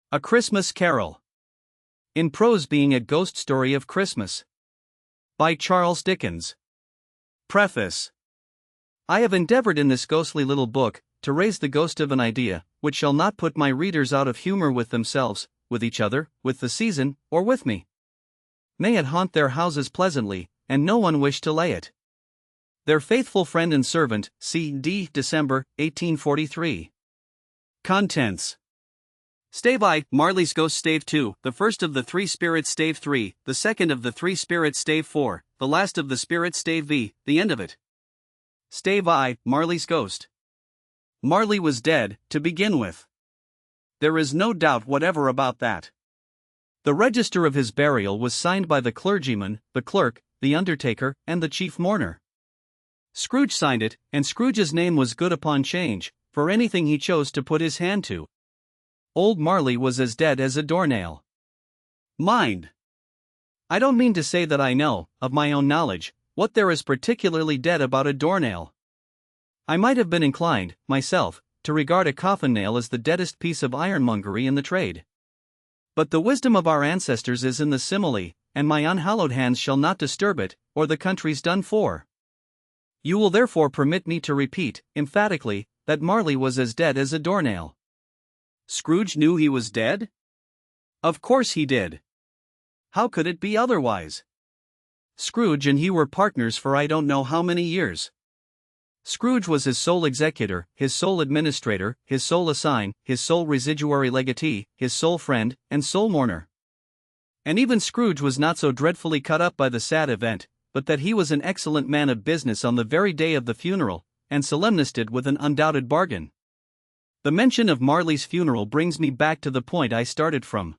A Christmas Carol. In prose being a ghost story of Christmas. By Charles Dickens. Preface. I have endeavored in this ghostly little book to raise the ghost of an idea, which shall not put my readers out of humor with themselves, with each other, with the season, or with me. May it haunt their houses pleasantly, and no one wish to lay it. Their faithful friend and servant, C.D. December, 1843. Contents. Stave I, Marley's Ghost Stave 2, the first of the three spirits Stave 3, the second of the three spirits Stave 4, the last of the spirits Stave V, the end of it. Stave I, Marley's Ghost. Marley was dead, to begin with. There is no doubt whatever about that. The register of his burial was signed by the clergyman, the clerk, the undertaker, and the chief mourner. Scrooge signed it, and Scrooge's name was good upon change, for anything he chose to put his hand to. Old Marley was as dead as a doornail. Mind! I don't mean to say that I know, of my own knowledge, what there is particularly dead about a doornail. I might have been inclined, myself, to regard a coffin nail as the deadest piece of ironmongery in the trade. But the wisdom of our ancestors is in the simile, and my unhallowed hands shall not disturb it, or the country's done for. You will therefore permit me to repeat, emphatically, that Marley was as dead as a doornail. Scrooge knew he was dead? Of course he did. How could it be otherwise? Scrooge and he were partners for I don't know how many years. Scrooge was his sole executor, his sole administrator, his sole assign, his sole residuary legatee, his sole friend, and sole mourner. And even Scrooge was not so dreadfully cut up by the sad event, but that he was an excellent man of business on the very day of the funeral, and solemnised with an undoubted bargain. The mention of Marley's funeral brings me back to the point I started from.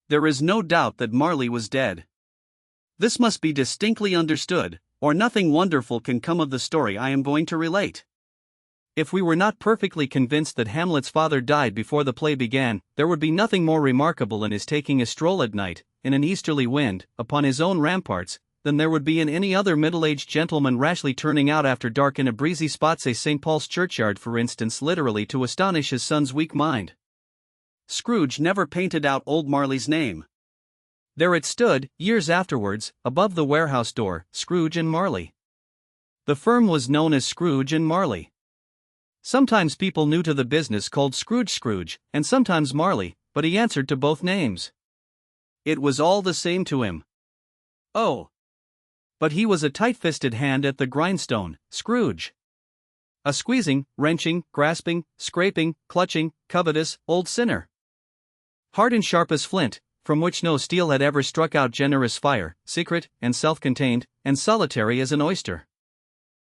There is no doubt that Marley was dead. This must be distinctly understood, or nothing wonderful can come of the story I am going to relate. If we were not perfectly convinced that Hamlet's father died before the play began, there would be nothing more remarkable in his taking a stroll at night, in an easterly wind, upon his own ramparts, than there would be in any other middle-aged gentleman rashly turning out after dark in a breezy spot, say St. Paul's churchyard for instance, literally to astonish his son's weak mind. Scrooge never painted out old Marley's name. There it stood, years afterwards, above the warehouse door, Scrooge and Marley. The firm was known as Scrooge and Marley. Sometimes people new to the business called Scrooge, and sometimes Marley, but he answered to both names. It was all the same to him. Oh! But he was a tight-fisted hand at the grindstone, Scrooge. A squeezing, wrenching, grasping, scraping, clutching, covetous, old sinner. Hard and sharp as flint, from which no steel had ever struck out generous fire, secret, and self-contained, and solitary as an oyster.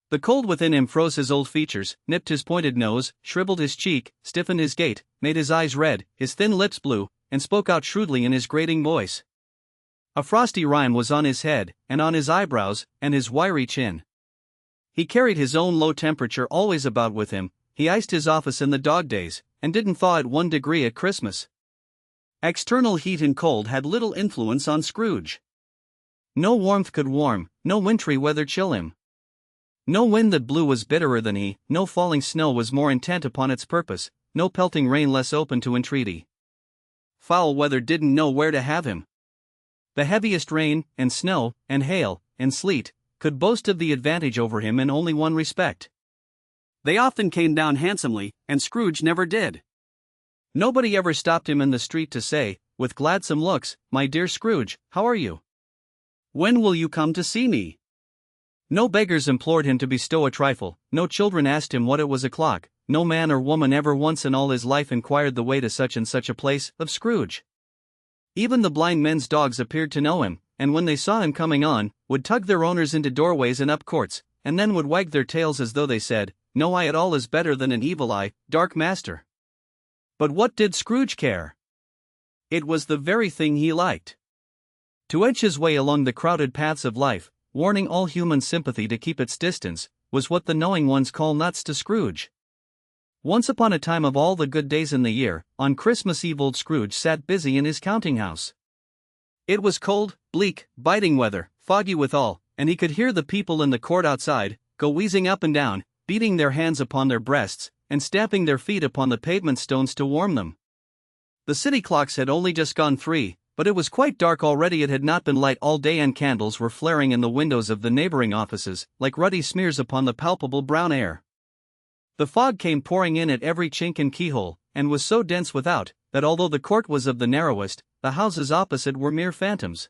The cold within him froze his old features, nipped his pointed nose, shriveled his cheek, stiffened his gait, made his eyes red, his thin lips blue, and spoke out shrewdly in his grating voice. A frosty rime was on his head, and on his eyebrows, and his wiry chin. He carried his own low temperature always about with him, he iced his office in the dog days, and didn't thaw at 1 degree at Christmas. External heat and cold had little influence on Scrooge. No warmth could warm, no wintry weather chill him. No wind that blew was bitterer than he, no falling snow was more intent upon its purpose, no pelting rain less open to entreaty. Foul weather didn't know where to have him. The heaviest rain, and snow, and hail, and sleet, could boast of the advantage over him in only one respect. They often came down handsomely, and Scrooge never did. Nobody ever stopped him in the street to say, with gladsome looks, "My dear Scrooge, how are you? When will you come to see me?" No beggars implored him to bestow a trifle, no children asked him what it was o'clock, no man or woman ever once in all his life inquired the way to such and such a place, of Scrooge. Even the blind men's dogs appeared to know him, and when they saw him coming on, would tug their owners into doorways and up courts, and then would wag their tails as though they said, "No eye at all is better than an evil eye, dark master." But what did Scrooge care? It was the very thing he liked. To edge his way along the crowded paths of life, warning all human sympathy to keep its distance, was what the knowing ones call nuts to Scrooge. Once upon a time of all the good days in the year, on Christmas Eve old Scrooge sat busy in his counting-house. It was cold, bleak, biting weather, foggy withal, and he could hear the people in the court outside go wheezing up and down, beating their hands upon their breasts, and stamping their feet upon the pavement stones to warm them. The city clocks had only just gone 3, but it was quite dark already. It had not been light all day, and candles were flaring in the windows of the neighboring offices, like ruddy smears upon the palpable brown air. The fog came pouring in at every chink and keyhole, and was so dense without, that although the court was of the narrowest, the houses opposite were mere phantoms.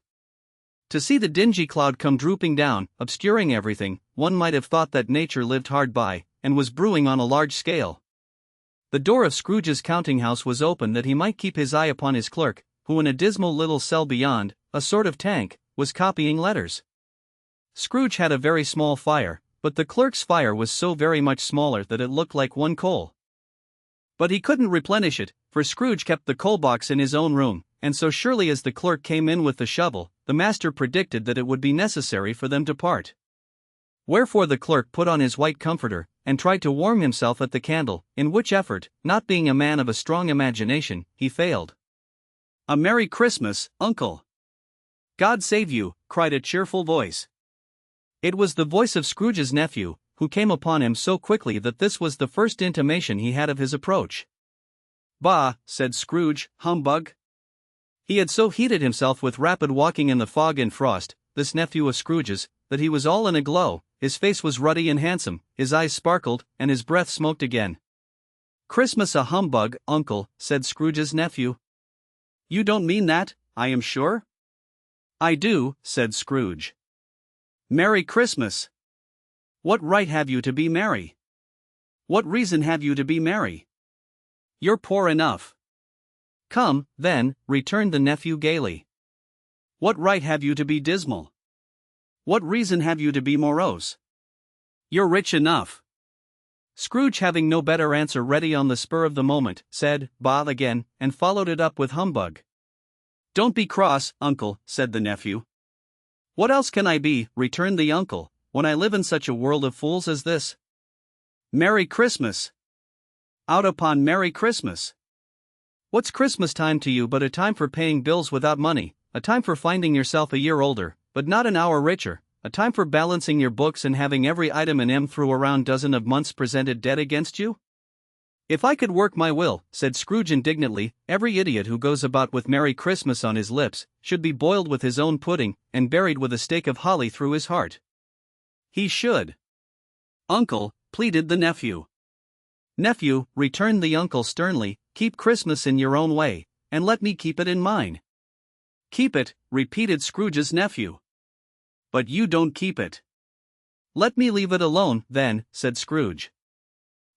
To see the dingy cloud come drooping down, obscuring everything, one might have thought that nature lived hard by, and was brewing on a large scale. The door of Scrooge's counting-house was open that he might keep his eye upon his clerk, who in a dismal little cell beyond, a sort of tank, was copying letters. Scrooge had a very small fire, but the clerk's fire was so very much smaller that it looked like one coal. But he couldn't replenish it, for Scrooge kept the coal box in his own room, and so surely as the clerk came in with the shovel, the master predicted that it would be necessary for them to part. Wherefore the clerk put on his white comforter, and tried to warm himself at the candle, in which effort, not being a man of a strong imagination, he failed. "A Merry Christmas, Uncle!" "God save you!" cried a cheerful voice. It was the voice of Scrooge's nephew, who came upon him so quickly that this was the first intimation he had of his approach. "Bah!" said Scrooge, "humbug!" He had so heated himself with rapid walking in the fog and frost, this nephew of Scrooge's, that he was all in a glow. His face was ruddy and handsome, his eyes sparkled, and his breath smoked again. "Christmas a humbug, Uncle," said Scrooge's nephew. "You don't mean that, I am sure?" "I do," said Scrooge. "Merry Christmas! What right have you to be merry? What reason have you to be merry? You're poor enough." "Come, then," returned the nephew gaily. "What right have you to be dismal? What reason have you to be morose? You're rich enough." Scrooge, having no better answer ready on the spur of the moment, said, "Bah," again, and followed it up with humbug. "Don't be cross, Uncle," said the nephew. "What else can I be," returned the uncle, "when I live in such a world of fools as this? Merry Christmas! Out upon Merry Christmas! What's Christmas time to you but a time for paying bills without money, a time for finding yourself a year older, but not an hour richer, a time for balancing your books and having every item in M through a round dozen of months presented dead against you? If I could work my will," said Scrooge indignantly, "every idiot who goes about with Merry Christmas on his lips should be boiled with his own pudding and buried with a stake of holly through his heart. He should." "Uncle," pleaded the nephew. "Nephew," returned the uncle sternly, "keep Christmas in your own way, and let me keep it in mine." "Keep it," repeated Scrooge's nephew. "But you don't keep it." "Let me leave it alone, then," said Scrooge.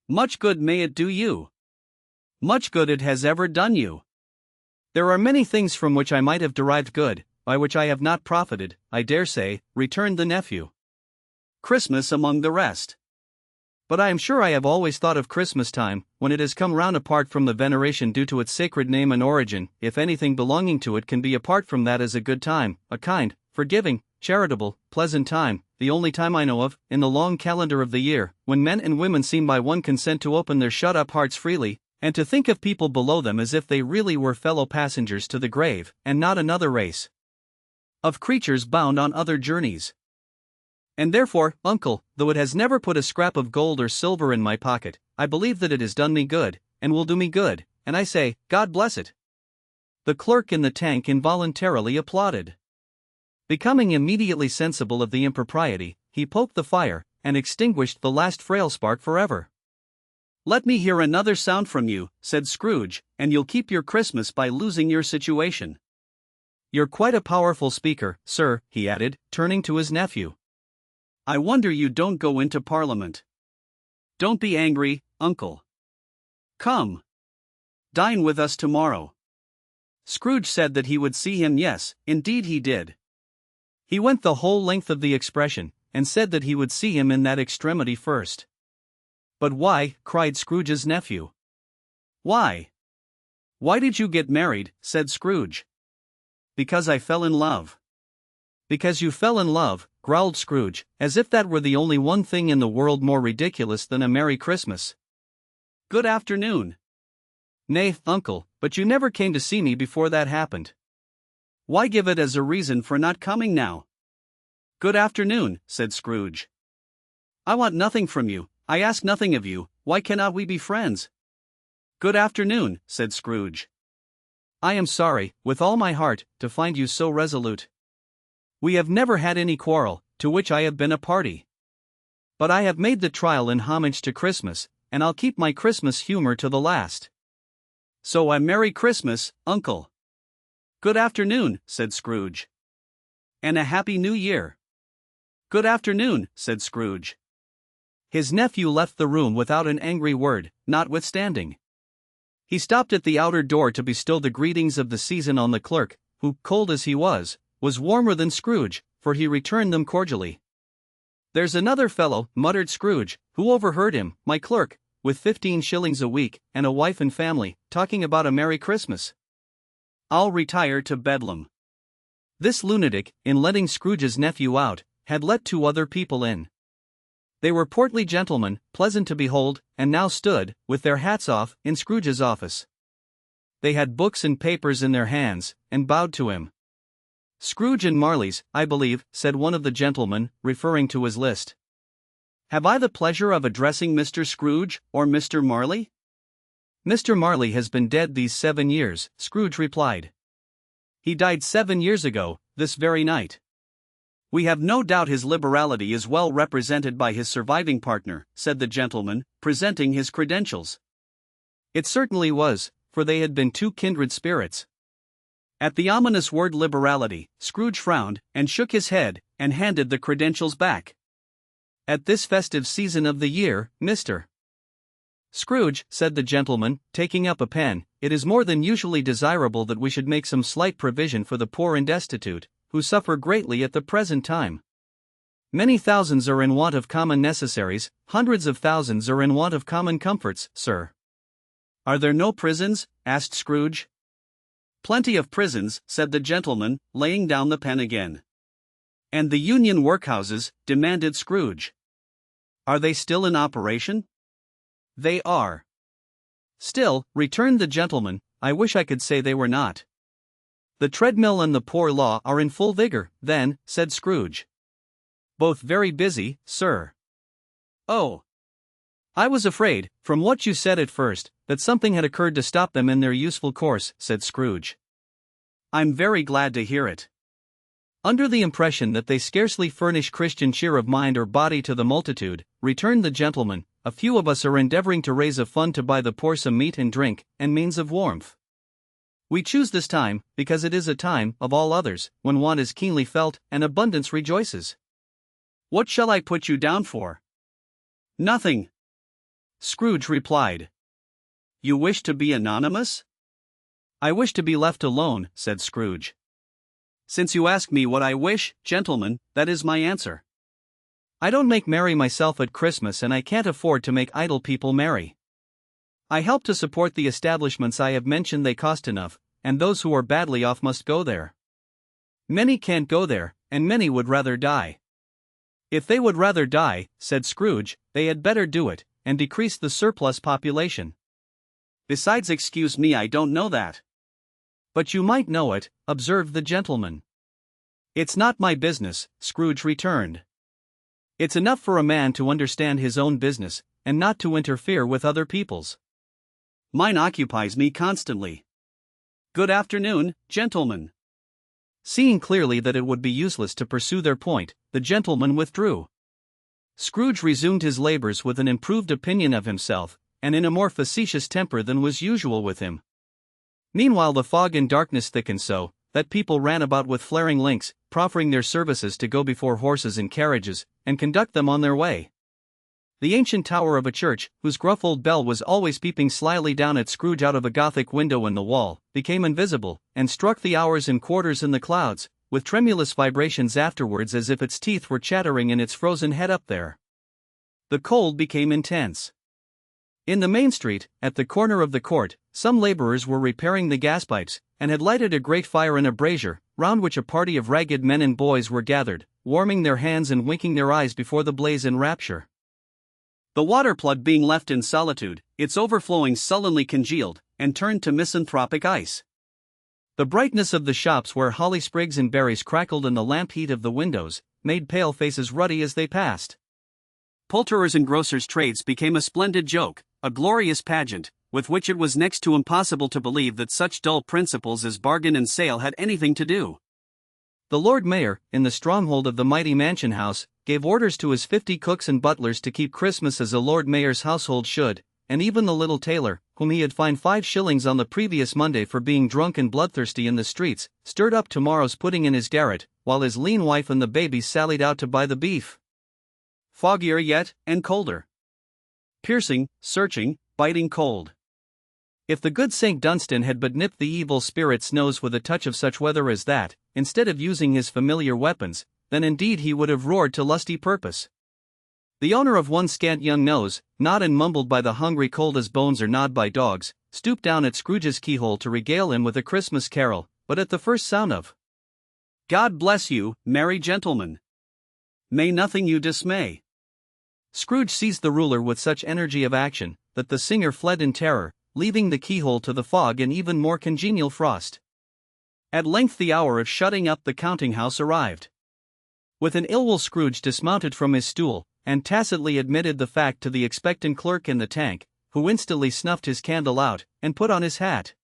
"Much good may it do you. Much good it has ever done you. There are many things from which I might have derived good, by which I have not profited, I dare say," returned the nephew. "Christmas among the rest. But I am sure I have always thought of Christmas time, when it has come round apart from the veneration due to its sacred name and origin, if anything belonging to it can be apart from that, as a good time, a kind, forgiving, charitable, pleasant time, the only time I know of, in the long calendar of the year, when men and women seem by one consent to open their shut-up hearts freely, and to think of people below them as if they really were fellow passengers to the grave, and not another race of creatures bound on other journeys. And therefore, Uncle, though it has never put a scrap of gold or silver in my pocket, I believe that it has done me good, and will do me good, and I say, God bless it." The clerk in the tank involuntarily applauded. Becoming immediately sensible of the impropriety, he poked the fire, and extinguished the last frail spark forever. "Let me hear another sound from you," said Scrooge, "and you'll keep your Christmas by losing your situation. You're quite a powerful speaker, sir," he added, turning to his nephew. "I wonder you don't go into Parliament. Don't be angry, Uncle. Come. Dine with us tomorrow." Scrooge said that he would see him. Yes, indeed he did. He went the whole length of the expression, and said that he would see him in that extremity first. "But why?" cried Scrooge's nephew. "Why? Why did you get married?" said Scrooge. "Because I fell in love." "Because you fell in love," growled Scrooge, as if that were the only one thing in the world more ridiculous than a Merry Christmas. "Good afternoon." "Nay, Uncle, but you never came to see me before that happened." "Why give it as a reason for not coming now?" "Good afternoon," said Scrooge. "I want nothing from you, I ask nothing of you, why cannot we be friends?" "Good afternoon," said Scrooge. I am sorry, with all my heart, to find you so resolute. We have never had any quarrel, to which I have been a party. But I have made the trial in homage to Christmas, and I'll keep my Christmas humor to the last. So a Merry Christmas, Uncle. Good afternoon, said Scrooge. And a Happy New Year. Good afternoon, said Scrooge. His nephew left the room without an angry word, notwithstanding. He stopped at the outer door to bestow the greetings of the season on the clerk, who, cold as he was warmer than Scrooge, for he returned them cordially. There's another fellow, muttered Scrooge, who overheard him, my clerk, with 15 shillings a week, and a wife and family, talking about a Merry Christmas. I'll retire to Bedlam. This lunatic, in letting Scrooge's nephew out, had let 2 other people in. They were portly gentlemen, pleasant to behold, and now stood, with their hats off, in Scrooge's office. They had books and papers in their hands, and bowed to him. Scrooge and Marley's, I believe, said one of the gentlemen, referring to his list. Have I the pleasure of addressing Mr. Scrooge, or Mr. Marley? Mr. Marley has been dead these 7 years, Scrooge replied. He died 7 years ago, this very night. We have no doubt his liberality is well represented by his surviving partner, said the gentleman, presenting his credentials. It certainly was, for they had been 2 kindred spirits. At the ominous word liberality, Scrooge frowned, and shook his head, and handed the credentials back. At this festive season of the year, Mr. Scrooge, said the gentleman, taking up a pen, it is more than usually desirable that we should make some slight provision for the poor and destitute, who suffer greatly at the present time. Many thousands are in want of common necessaries, hundreds of thousands are in want of common comforts, sir. Are there no prisons? Asked Scrooge. Plenty of prisons, said the gentleman, laying down the pen again. And the union workhouses? Demanded Scrooge. Are they still in operation? They are. Still, returned the gentleman, I wish I could say they were not. The treadmill and the poor law are in full vigor, then, said Scrooge. Both very busy, sir. Oh. I was afraid, from what you said at first, that something had occurred to stop them in their useful course, said Scrooge. I'm very glad to hear it. Under the impression that they scarcely furnish Christian cheer of mind or body to the multitude, returned the gentleman, a few of us are endeavoring to raise a fund to buy the poor some meat and drink, and means of warmth. We choose this time, because it is a time, of all others, when want is keenly felt, and abundance rejoices. What shall I put you down for? Nothing. Scrooge replied. You wish to be anonymous? I wish to be left alone, said Scrooge. Since you ask me what I wish, gentlemen, that is my answer. I don't make merry myself at Christmas, and I can't afford to make idle people merry. I help to support the establishments I have mentioned. They cost enough, and those who are badly off must go there. Many can't go there, and many would rather die. If they would rather die, said Scrooge, they had better do it, and decrease the surplus population. Besides, excuse me, I don't know that. But you might know it, observed the gentleman. It's not my business, Scrooge returned. It's enough for a man to understand his own business, and not to interfere with other people's. Mine occupies me constantly. Good afternoon, gentlemen. Seeing clearly that it would be useless to pursue their point, the gentleman withdrew. Scrooge resumed his labors with an improved opinion of himself, and in a more facetious temper than was usual with him. Meanwhile the fog and darkness thickened so, that people ran about with flaring links, proffering their services to go before horses and carriages, and conduct them on their way. The ancient tower of a church, whose gruff old bell was always peeping slyly down at Scrooge out of a Gothic window in the wall, became invisible, and struck the hours and quarters in the clouds, with tremulous vibrations afterwards, as if its teeth were chattering in its frozen head up there. The cold became intense. In the main street, at the corner of the court, some laborers were repairing the gas pipes, and had lighted a great fire in a brazier, round which a party of ragged men and boys were gathered, warming their hands and winking their eyes before the blaze in rapture. The water plug being left in solitude, its overflowing sullenly congealed, and turned to misanthropic ice. The brightness of the shops where holly sprigs and berries crackled in the lamp heat of the windows, made pale faces ruddy as they passed. Poulterers' and grocers' trades became a splendid joke, a glorious pageant, with which it was next to impossible to believe that such dull principles as bargain and sale had anything to do. The Lord Mayor, in the stronghold of the mighty mansion house, gave orders to his 50 cooks and butlers to keep Christmas as a Lord Mayor's household should, and even the little tailor, whom he had fined 5 shillings on the previous Monday for being drunk and bloodthirsty in the streets, stirred up tomorrow's pudding in his garret, while his lean wife and the babies sallied out to buy the beef. Foggier yet, and colder. Piercing, searching, biting cold. If the good St. Dunstan had but nipped the evil spirit's nose with a touch of such weather as that, instead of using his familiar weapons, then indeed he would have roared to lusty purpose. The owner of one scant young nose, gnawed and mumbled by the hungry cold as bones are gnawed by dogs, stooped down at Scrooge's keyhole to regale him with a Christmas carol, but at the first sound of "God bless you, merry gentlemen. May nothing you dismay," Scrooge seized the ruler with such energy of action, that the singer fled in terror, leaving the keyhole to the fog and even more congenial frost. At length the hour of shutting up the counting-house arrived. With an ill will Scrooge dismounted from his stool, and tacitly admitted the fact to the expectant clerk in the tank, who instantly snuffed his candle out, and put on his hat.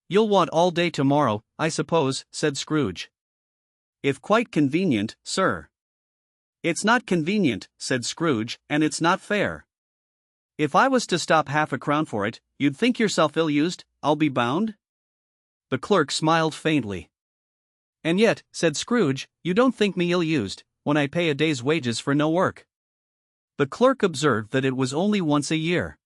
"You'll want all day tomorrow, I suppose," said Scrooge. "If quite convenient, sir." "It's not convenient," said Scrooge, "and it's not fair. If I was to stop half a crown for it, you'd think yourself ill-used, I'll be bound?" The clerk smiled faintly. "And yet," said Scrooge, "you don't think me ill-used, when I pay a day's wages for no work." The clerk observed that it was only once a year.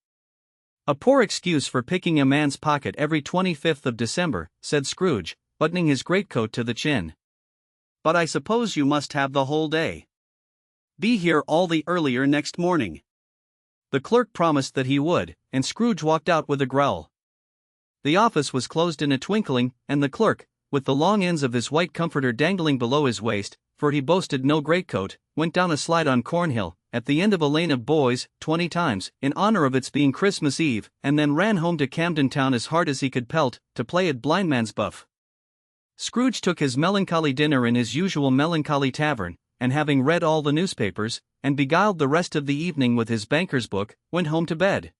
"A poor excuse for picking a man's pocket every 25th of December," said Scrooge, buttoning his greatcoat to the chin. "But I suppose you must have the whole day. Be here all the earlier next morning." The clerk promised that he would, and Scrooge walked out with a growl. The office was closed in a twinkling, and the clerk, with the long ends of his white comforter dangling below his waist, for he boasted no greatcoat, went down a slide on Cornhill, at the end of a lane of boys, 20 times, in honor of its being Christmas Eve, and then ran home to Camden Town as hard as he could pelt, to play at blindman's buff. Scrooge took his melancholy dinner in his usual melancholy tavern, and having read all the newspapers, and beguiled the rest of the evening with his banker's book, went home to bed.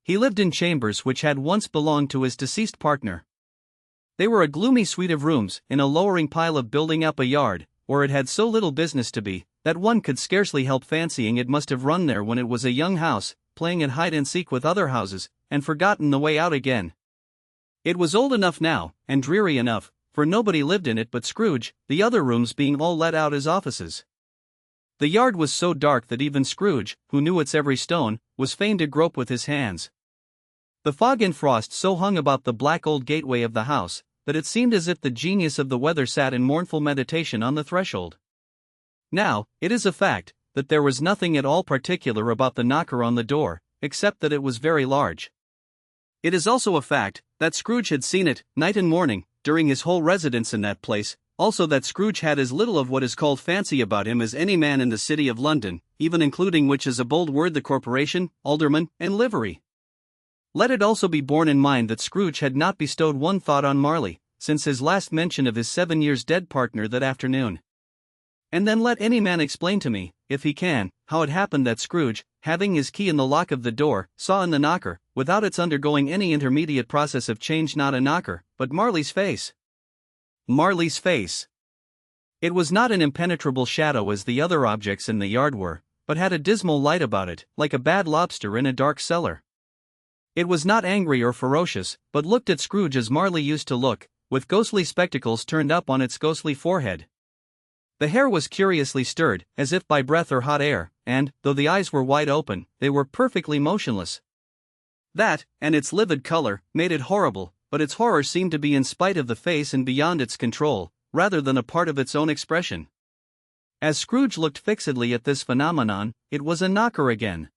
He lived in chambers which had once belonged to his deceased partner. They were a gloomy suite of rooms, in a lowering pile of building up a yard, where it had so little business to be, that one could scarcely help fancying it must have run there when it was a young house, playing at hide-and-seek with other houses, and forgotten the way out again. It was old enough now, and dreary enough, for nobody lived in it but Scrooge, the other rooms being all let out as offices. The yard was so dark that even Scrooge, who knew its every stone, was fain to grope with his hands. The fog and frost so hung about the black old gateway of the house, that it seemed as if the genius of the weather sat in mournful meditation on the threshold. Now, it is a fact, that there was nothing at all particular about the knocker on the door, except that it was very large. It is also a fact, that Scrooge had seen it, night and morning, during his whole residence in that place, also that Scrooge had as little of what is called fancy about him as any man in the city of London, even including, which is a bold word, the corporation, alderman, and livery. Let it also be borne in mind that Scrooge had not bestowed one thought on Marley, since his last mention of his 7 years dead partner that afternoon. And then let any man explain to me, if he can, how it happened that Scrooge, having his key in the lock of the door, saw in the knocker, without its undergoing any intermediate process of change, not a knocker, but Marley's face. Marley's face. It was not an impenetrable shadow as the other objects in the yard were, but had a dismal light about it, like a bad lobster in a dark cellar. It was not angry or ferocious, but looked at Scrooge as Marley used to look, with ghostly spectacles turned up on its ghostly forehead. The hair was curiously stirred, as if by breath or hot air, and, though the eyes were wide open, they were perfectly motionless. That, and its livid color, made it horrible, but its horror seemed to be in spite of the face and beyond its control, rather than a part of its own expression. As Scrooge looked fixedly at this phenomenon, it was a knocker again.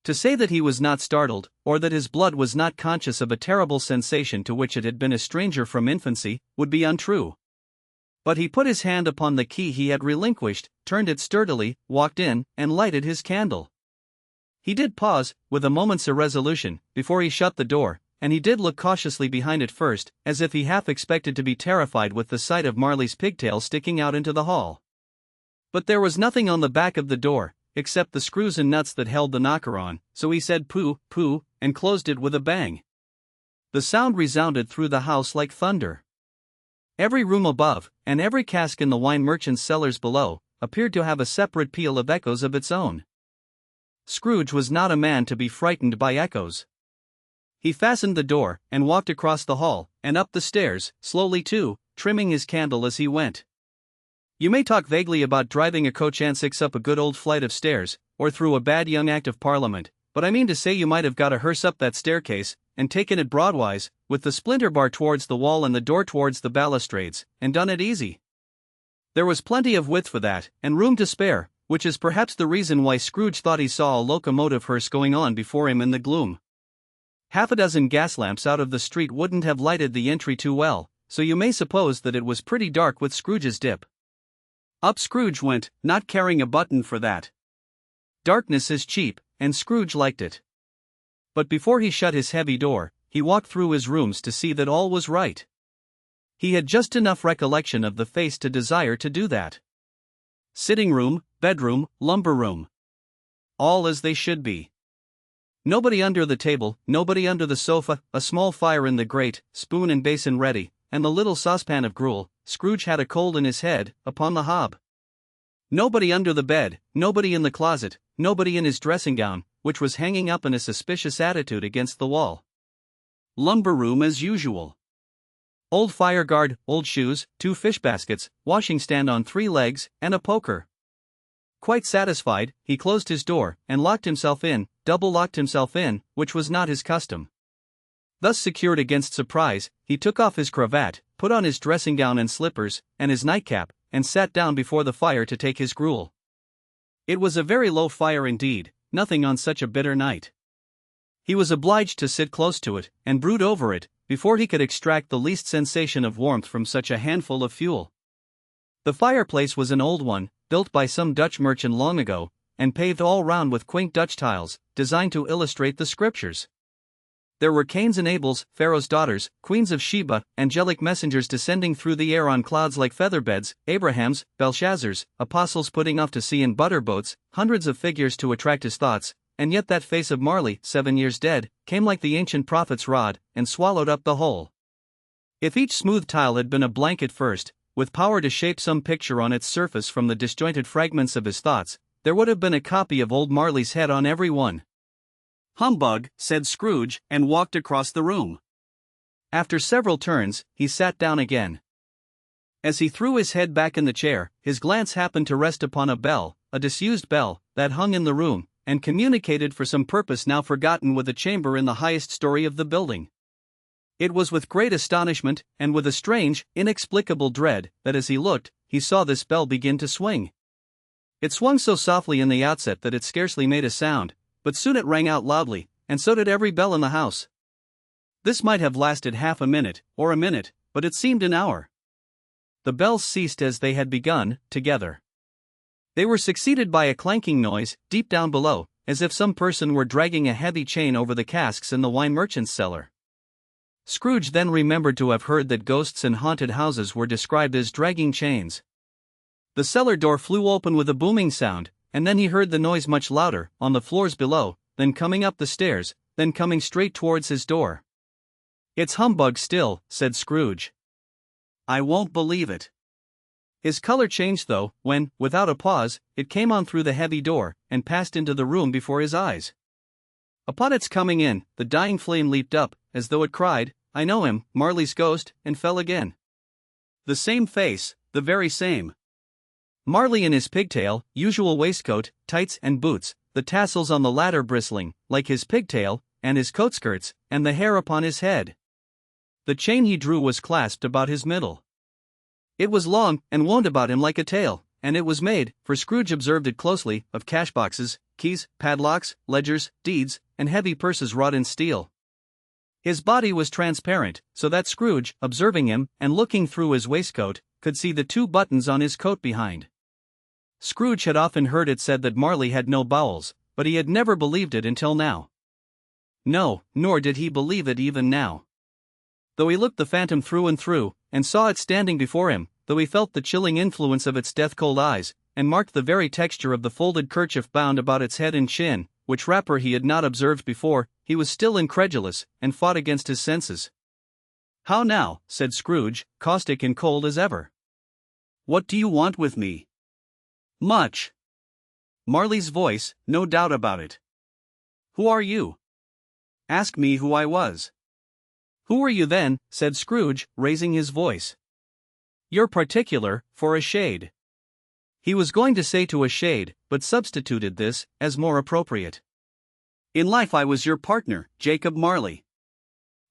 To say that he was not startled, or that his blood was not conscious of a terrible sensation to which it had been a stranger from infancy, would be untrue. But he put his hand upon the key he had relinquished, turned it sturdily, walked in, and lighted his candle. He did pause, with a moment's irresolution, before he shut the door, and he did look cautiously behind it first, as if he half expected to be terrified with the sight of Marley's pigtail sticking out into the hall. But there was nothing on the back of the door, except the screws and nuts that held the knocker on, so he said pooh, pooh, and closed it with a bang. The sound resounded through the house like thunder. Every room above, and every cask in the wine merchant's cellars below, appeared to have a separate peal of echoes of its own. Scrooge was not a man to be frightened by echoes. He fastened the door, and walked across the hall, and up the stairs, slowly too, trimming his candle as he went. You may talk vaguely about driving a coach and six up a good old flight of stairs, or through a bad young Act of Parliament, but I mean to say you might have got a hearse up that staircase, and taken it broadwise, with the splinter bar towards the wall and the door towards the balustrades, and done it easy. There was plenty of width for that, and room to spare, which is perhaps the reason why Scrooge thought he saw a locomotive hearse going on before him in the gloom. Half a dozen gas lamps out of the street wouldn't have lighted the entry too well, so you may suppose that it was pretty dark with Scrooge's dip. Up Scrooge went, not caring a button for that. Darkness is cheap, and Scrooge liked it. But before he shut his heavy door, he walked through his rooms to see that all was right. He had just enough recollection of the face to desire to do that. Sitting room, bedroom, lumber room. All as they should be. Nobody under the table, nobody under the sofa, a small fire in the grate, spoon and basin ready, and the little saucepan of gruel. Scrooge had a cold in his head, upon the hob. Nobody under the bed, nobody in the closet, nobody in his dressing gown, which was hanging up in a suspicious attitude against the wall. Lumber room as usual. Old fire guard, old shoes, 2 fish baskets, washing stand on 3 legs, and a poker. Quite satisfied, he closed his door, and locked himself in, double-locked himself in, which was not his custom. Thus secured against surprise, he took off his cravat, put on his dressing gown and slippers, and his nightcap, and sat down before the fire to take his gruel. It was a very low fire indeed, nothing on such a bitter night. He was obliged to sit close to it, and brood over it, before he could extract the least sensation of warmth from such a handful of fuel. The fireplace was an old one, built by some Dutch merchant long ago, and paved all round with quaint Dutch tiles, designed to illustrate the scriptures. There were Cains and Abels, Pharaoh's daughters, queens of Sheba, angelic messengers descending through the air on clouds like featherbeds, Abrahams, Belshazzars, apostles putting off to sea in butter boats, hundreds of figures to attract his thoughts, and yet that face of Marley, 7 years dead, came like the ancient prophet's rod, and swallowed up the whole. If each smooth tile had been a blank at first, with power to shape some picture on its surface from the disjointed fragments of his thoughts, there would have been a copy of old Marley's head on every one. Humbug, said Scrooge, and walked across the room. After several turns, he sat down again. As he threw his head back in the chair, his glance happened to rest upon a bell, a disused bell, that hung in the room, and communicated for some purpose now forgotten with a chamber in the highest story of the building. It was with great astonishment, and with a strange, inexplicable dread, that as he looked, he saw this bell begin to swing. It swung so softly in the outset that it scarcely made a sound, but soon it rang out loudly, and so did every bell in the house. This might have lasted half a minute, or a minute, but it seemed an hour. The bells ceased as they had begun, together. They were succeeded by a clanking noise, deep down below, as if some person were dragging a heavy chain over the casks in the wine merchant's cellar. Scrooge then remembered to have heard that ghosts in haunted houses were described as dragging chains. The cellar door flew open with a booming sound, and then he heard the noise much louder, on the floors below, then coming up the stairs, then coming straight towards his door. "It's humbug still," said Scrooge. "I won't believe it." His color changed though, when, without a pause, it came on through the heavy door, and passed into the room before his eyes. Upon its coming in, the dying flame leaped up, as though it cried, "I know him, Marley's ghost," and fell again. The same face, the very same. Marley in his pigtail, usual waistcoat, tights and boots, the tassels on the latter bristling, like his pigtail, and his coat skirts, and the hair upon his head. The chain he drew was clasped about his middle. It was long, and wound about him like a tail, and it was made, for Scrooge observed it closely, of cash boxes, keys, padlocks, ledgers, deeds, and heavy purses wrought in steel. His body was transparent, so that Scrooge, observing him, and looking through his waistcoat, could see the 2 buttons on his coat behind. Scrooge had often heard it said that Marley had no bowels, but he had never believed it until now. No, nor did he believe it even now. Though he looked the phantom through and through, and saw it standing before him, though he felt the chilling influence of its death-cold eyes, and marked the very texture of the folded kerchief bound about its head and chin, which wrapper he had not observed before. He was still incredulous, and fought against his senses. "How now?" said Scrooge, caustic and cold as ever. "What do you want with me?" "Much." Marley's voice, no doubt about it. "Who are you?" "Ask me who I was." "Who are you then?" said Scrooge, raising his voice. "You're particular, for a shade." He was going to say to a shade, but substituted this, as more appropriate. "In life I was your partner, Jacob Marley."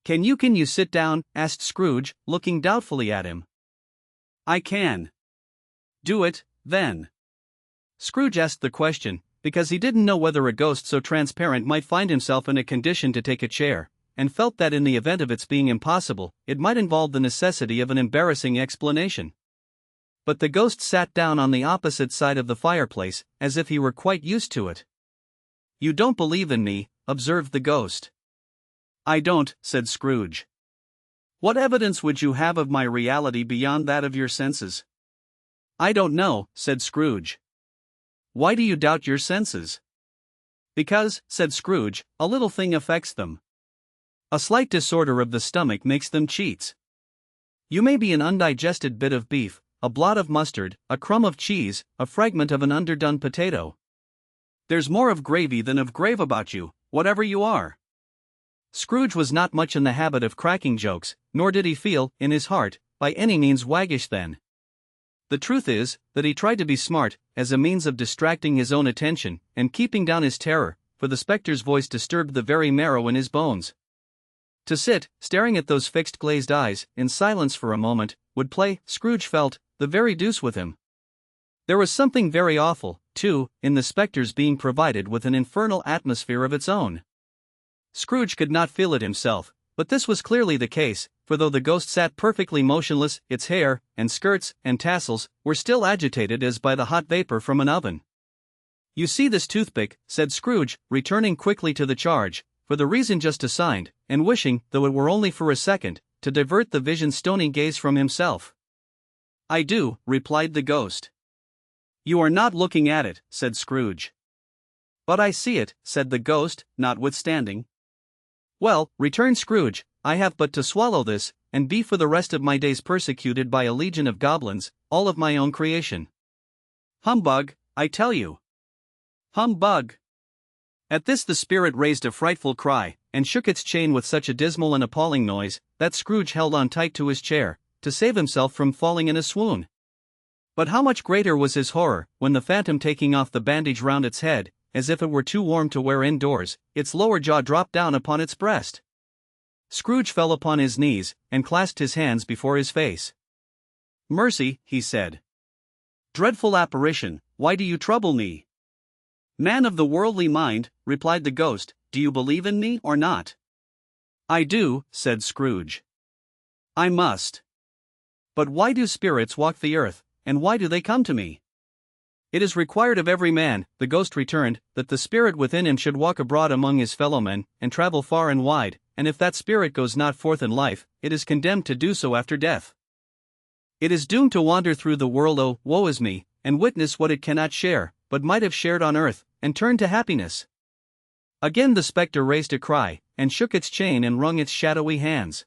Can you sit down?" asked Scrooge, looking doubtfully at him. "I can." "Do it, then." Scrooge asked the question, because he didn't know whether a ghost so transparent might find himself in a condition to take a chair, and felt that in the event of its being impossible, it might involve the necessity of an embarrassing explanation. But the ghost sat down on the opposite side of the fireplace, as if he were quite used to it. "You don't believe in me," observed the ghost. "I don't," said Scrooge. "What evidence would you have of my reality beyond that of your senses?" "I don't know," said Scrooge. "Why do you doubt your senses?" "Because," said Scrooge, "a little thing affects them. A slight disorder of the stomach makes them cheats. You may be an undigested bit of beef, a blot of mustard, a crumb of cheese, a fragment of an underdone potato. There's more of gravy than of grave about you, whatever you are." Scrooge was not much in the habit of cracking jokes, nor did he feel, in his heart, by any means waggish then. The truth is, that he tried to be smart, as a means of distracting his own attention, and keeping down his terror, for the spectre's voice disturbed the very marrow in his bones. To sit, staring at those fixed glazed eyes, in silence for a moment, would play, Scrooge felt, the very deuce with him. There was something very awful, too, in the spectre's being provided with an infernal atmosphere of its own. Scrooge could not feel it himself, but this was clearly the case, for though the ghost sat perfectly motionless, its hair, and skirts, and tassels, were still agitated as by the hot vapor from an oven. "You see this toothpick," said Scrooge, returning quickly to the charge, for the reason just assigned, and wishing, though it were only for a second, to divert the vision's stony gaze from himself. "I do," replied the ghost. "You are not looking at it," said Scrooge. "But I see it," said the ghost, notwithstanding. "Well," returned Scrooge, "I have but to swallow this, and be for the rest of my days persecuted by a legion of goblins, all of my own creation." "Humbug, I tell you." "Humbug." At this the spirit raised a frightful cry, and shook its chain with such a dismal and appalling noise, that Scrooge held on tight to his chair, to save himself from falling in a swoon. But how much greater was his horror, when the phantom, taking off the bandage round its head, as if it were too warm to wear indoors, its lower jaw dropped down upon its breast. Scrooge fell upon his knees, and clasped his hands before his face. "Mercy," he said. "Dreadful apparition, why do you trouble me?" "Man of the worldly mind," replied the ghost, "do you believe in me or not?" "I do," said Scrooge. "I must." "But why do spirits walk the earth, and why do they come to me?" "It is required of every man," the ghost returned, "that the spirit within him should walk abroad among his fellowmen, and travel far and wide, and if that spirit goes not forth in life, it is condemned to do so after death. It is doomed to wander through the world, oh, woe is me, and witness what it cannot share, but might have shared on earth, and turn to happiness." Again the spectre raised a cry, and shook its chain and wrung its shadowy hands.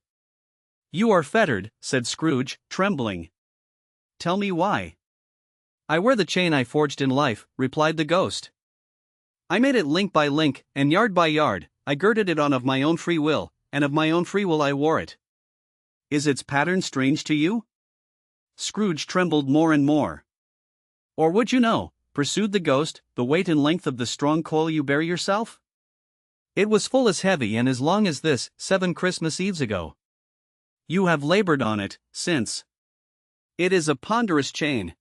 "You are fettered," said Scrooge, trembling. "Tell me why." "I wear the chain I forged in life," replied the ghost. "I made it link by link, and yard by yard. I girded it on of my own free will, and of my own free will I wore it." "Is its pattern strange to you?" Scrooge trembled more and more. "Or would you know," pursued the ghost, "the weight and length of the strong coil you bear yourself? It was full as heavy and as long as this, 7 Christmas Eves ago. You have labored on it, since. It is a ponderous chain."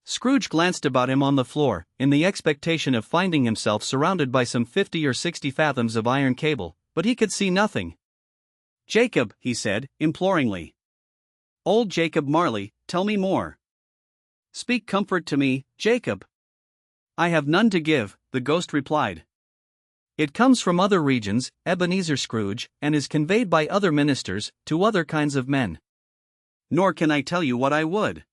Scrooge glanced about him on the floor, in the expectation of finding himself surrounded by some 50 or 60 fathoms of iron cable, but he could see nothing. "Jacob," he said, imploringly. "Old Jacob Marley, tell me more. Speak comfort to me, Jacob." "I have none to give," the ghost replied. "It comes from other regions, Ebenezer Scrooge, and is conveyed by other ministers, to other kinds of men. Nor can I tell you what I would."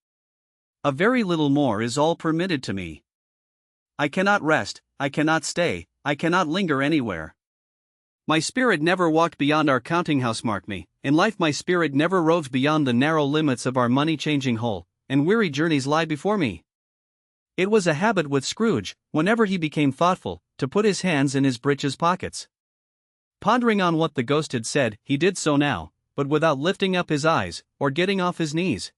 A very little more is all permitted to me. I cannot rest, I cannot stay, I cannot linger anywhere. My spirit never walked beyond our counting-house. Mark me, in life my spirit never roved beyond the narrow limits of our money-changing hole, and weary journeys lie before me. It was a habit with Scrooge, whenever he became thoughtful, to put his hands in his breeches pockets. Pondering on what the ghost had said, he did so now, but without lifting up his eyes, or getting off his knees.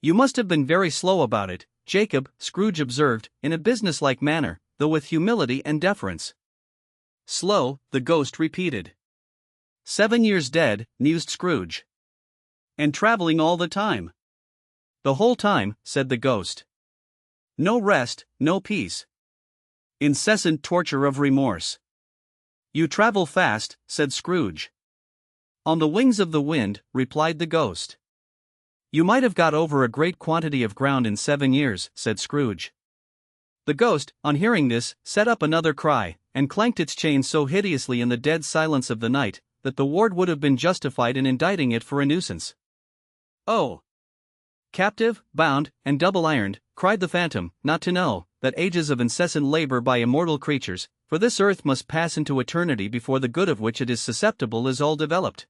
"You must have been very slow about it, Jacob," Scrooge observed, in a businesslike manner, though with humility and deference. "Slow," the ghost repeated. 7 years dead, mused Scrooge. "And traveling all the time." "The whole time," said the ghost. "No rest, no peace. Incessant torture of remorse." "You travel fast," said Scrooge. "On the wings of the wind," replied the ghost. "You might have got over a great quantity of ground in 7 years," said Scrooge. The ghost, on hearing this, set up another cry, and clanked its chain so hideously in the dead silence of the night, that the ward would have been justified in indicting it for a nuisance. "Oh! Captive, bound, and double-ironed," cried the phantom, "not to know that ages of incessant labor by immortal creatures, for this earth must pass into eternity before the good of which it is susceptible is all developed.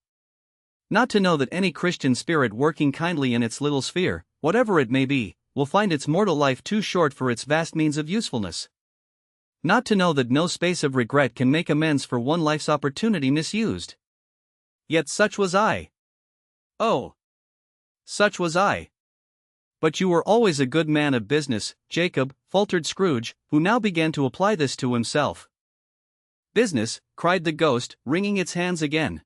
Not to know that any Christian spirit working kindly in its little sphere, whatever it may be, will find its mortal life too short for its vast means of usefulness. Not to know that no space of regret can make amends for one life's opportunity misused. Yet such was I. Oh! Such was I." "But you were always a good man of business, Jacob," faltered Scrooge, who now began to apply this to himself. "Business," cried the ghost, wringing its hands again.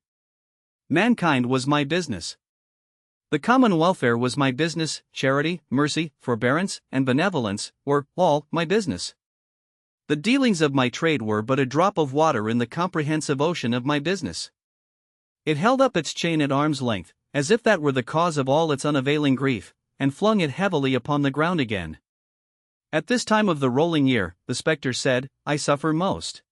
"Mankind was my business. The common welfare was my business, charity, mercy, forbearance, and benevolence were all my business. The dealings of my trade were but a drop of water in the comprehensive ocean of my business." It held up its chain at arm's length, as if that were the cause of all its unavailing grief, and flung it heavily upon the ground again. "At this time of the rolling year," the spectre said, "I suffer most.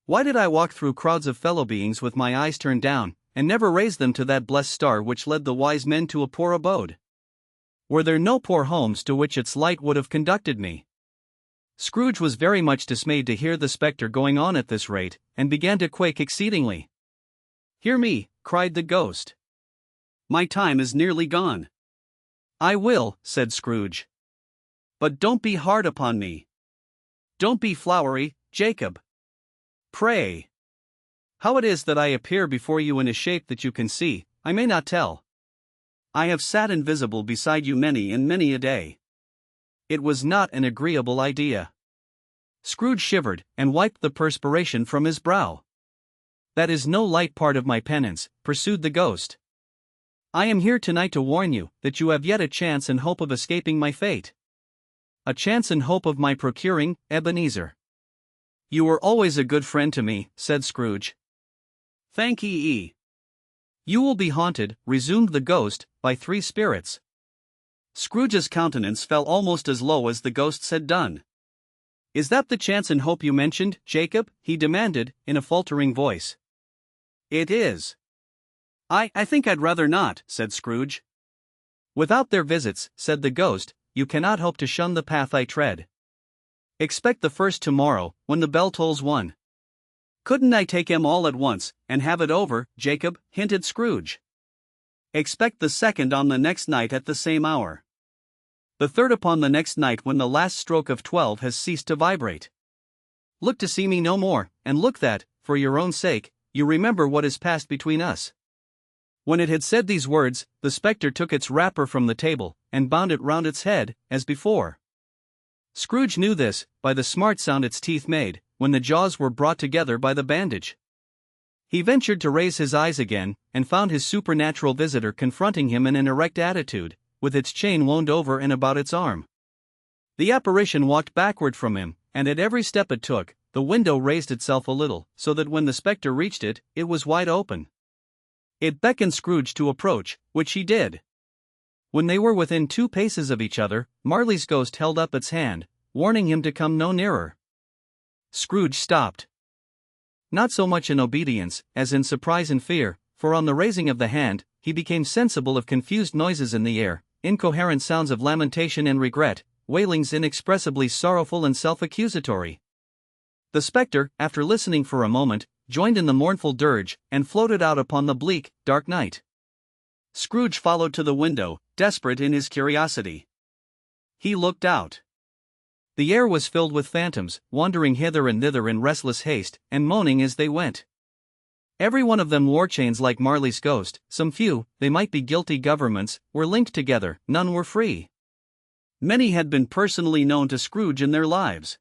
Why did I walk through crowds of fellow beings with my eyes turned down, and never raise them to that blessed star which led the wise men to a poor abode? Were there no poor homes to which its light would have conducted me?" Scrooge was very much dismayed to hear the spectre going on at this rate, and began to quake exceedingly. "Hear me," cried the ghost. "My time is nearly gone." "I will," said Scrooge. "But don't be hard upon me. Don't be flowery, Jacob. Pray. How it is that I appear before you in a shape that you can see, I may not tell. I have sat invisible beside you many and many a day. It was not an agreeable idea." Scrooge shivered, and wiped the perspiration from his brow. "That is no light part of my penance," pursued the ghost. "I am here tonight to warn you that you have yet a chance and hope of escaping my fate. A chance and hope of my procuring Ebenezer." "You were always a good friend to me," said Scrooge. "Thank ye. You will be haunted," resumed the ghost, "by 3 spirits." Scrooge's countenance fell almost as low as the ghost's had done. "Is that the chance and hope you mentioned, Jacob?" he demanded, in a faltering voice. "It is." I think I'd rather not," said Scrooge. "Without their visits," said the ghost, "you cannot hope to shun the path I tread. Expect the first tomorrow, when the bell tolls 1. "Couldn't I take 'em all at once, and have it over, Jacob?" hinted Scrooge. "Expect the second on the next night at the same hour. The third upon the next night when the last stroke of 12 has ceased to vibrate. Look to see me no more, and look that, for your own sake, you remember what has passed between us." When it had said these words, the spectre took its wrapper from the table, and bound it round its head, as before. Scrooge knew this, by the smart sound its teeth made, when the jaws were brought together by the bandage. He ventured to raise his eyes again, and found his supernatural visitor confronting him in an erect attitude, with its chain wound over and about its arm. The apparition walked backward from him, and at every step it took, the window raised itself a little, so that when the spectre reached it, it was wide open. It beckoned Scrooge to approach, which he did. When they were within 2 paces of each other, Marley's ghost held up its hand, warning him to come no nearer. Scrooge stopped. Not so much in obedience, as in surprise and fear, for on the raising of the hand, he became sensible of confused noises in the air, incoherent sounds of lamentation and regret, wailings inexpressibly sorrowful and self-accusatory. The spectre, after listening for a moment, joined in the mournful dirge, and floated out upon the bleak, dark night. Scrooge followed to the window, desperate in his curiosity. He looked out. The air was filled with phantoms, wandering hither and thither in restless haste, and moaning as they went. Every one of them wore chains like Marley's ghost. Some few, they might be guilty governments, were linked together, none were free. Many had been personally known to Scrooge in their lives.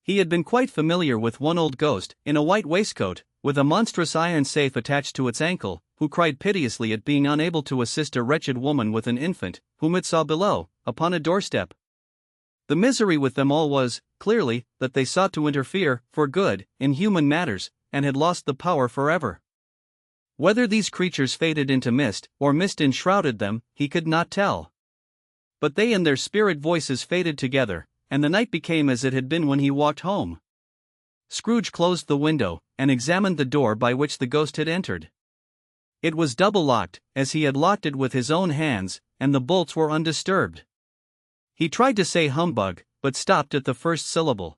He had been quite familiar with one old ghost, in a white waistcoat, with a monstrous iron safe attached to its ankle, who cried piteously at being unable to assist a wretched woman with an infant, whom it saw below, upon a doorstep. The misery with them all was, clearly, that they sought to interfere, for good, in human matters, and had lost the power forever. Whether these creatures faded into mist, or mist enshrouded them, he could not tell. But they and their spirit voices faded together, and the night became as it had been when he walked home. Scrooge closed the window, and examined the door by which the ghost had entered. It was double-locked, as he had locked it with his own hands, and the bolts were undisturbed. He tried to say humbug, but stopped at the first syllable.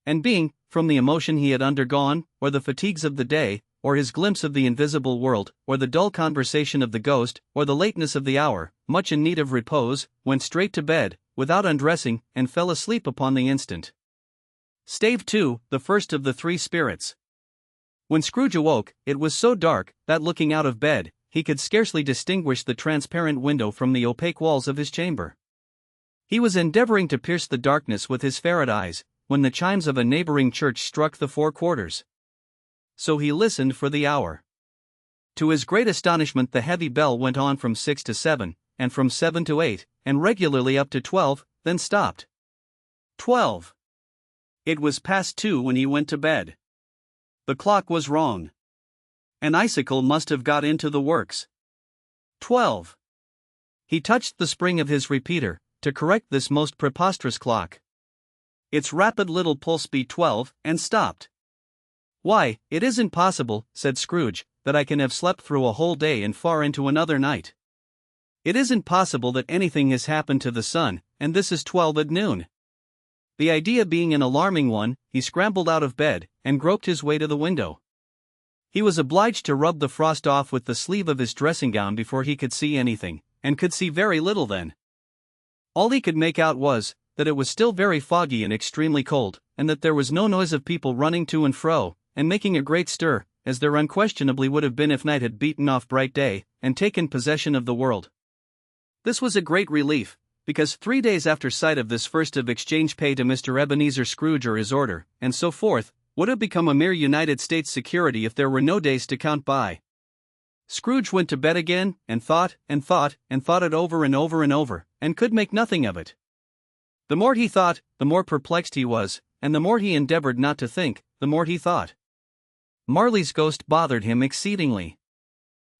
And being, from the emotion he had undergone, or the fatigues of the day, or his glimpse of the invisible world, or the dull conversation of the ghost, or the lateness of the hour, much in need of repose, went straight to bed, without undressing, and fell asleep upon the instant. Stave 2, the first of the three spirits. When Scrooge awoke, it was so dark, that looking out of bed, he could scarcely distinguish the transparent window from the opaque walls of his chamber. He was endeavoring to pierce the darkness with his ferret eyes, when the chimes of a neighboring church struck the 4 quarters. So he listened for the hour. To his great astonishment, the heavy bell went on from 6 to 7, and from 7 to 8, and regularly up to 12, then stopped. 12. It was past 2 when he went to bed. The clock was wrong. An icicle must have got into the works. 12. He touched the spring of his repeater, to correct this most preposterous clock. Its rapid little pulse beat 12, and stopped. "Why, it isn't possible," said Scrooge, "that I can have slept through a whole day and far into another night. It isn't possible that anything has happened to the sun, and this is 12 at noon." The idea being an alarming one, he scrambled out of bed, and groped his way to the window. He was obliged to rub the frost off with the sleeve of his dressing gown before he could see anything, and could see very little then. All he could make out was, that it was still very foggy and extremely cold, and that there was no noise of people running to and fro, and making a great stir, as there unquestionably would have been if night had beaten off bright day, and taken possession of the world. This was a great relief, because 3 days after sight of this first of exchange pay to Mr. Ebenezer Scrooge or his order, and so forth, would have become a mere United States security if there were no days to count by. Scrooge went to bed again, and thought, and thought, and thought it over and over and over, and could make nothing of it. The more he thought, the more perplexed he was, and the more he endeavored not to think, the more he thought. Marley's ghost bothered him exceedingly.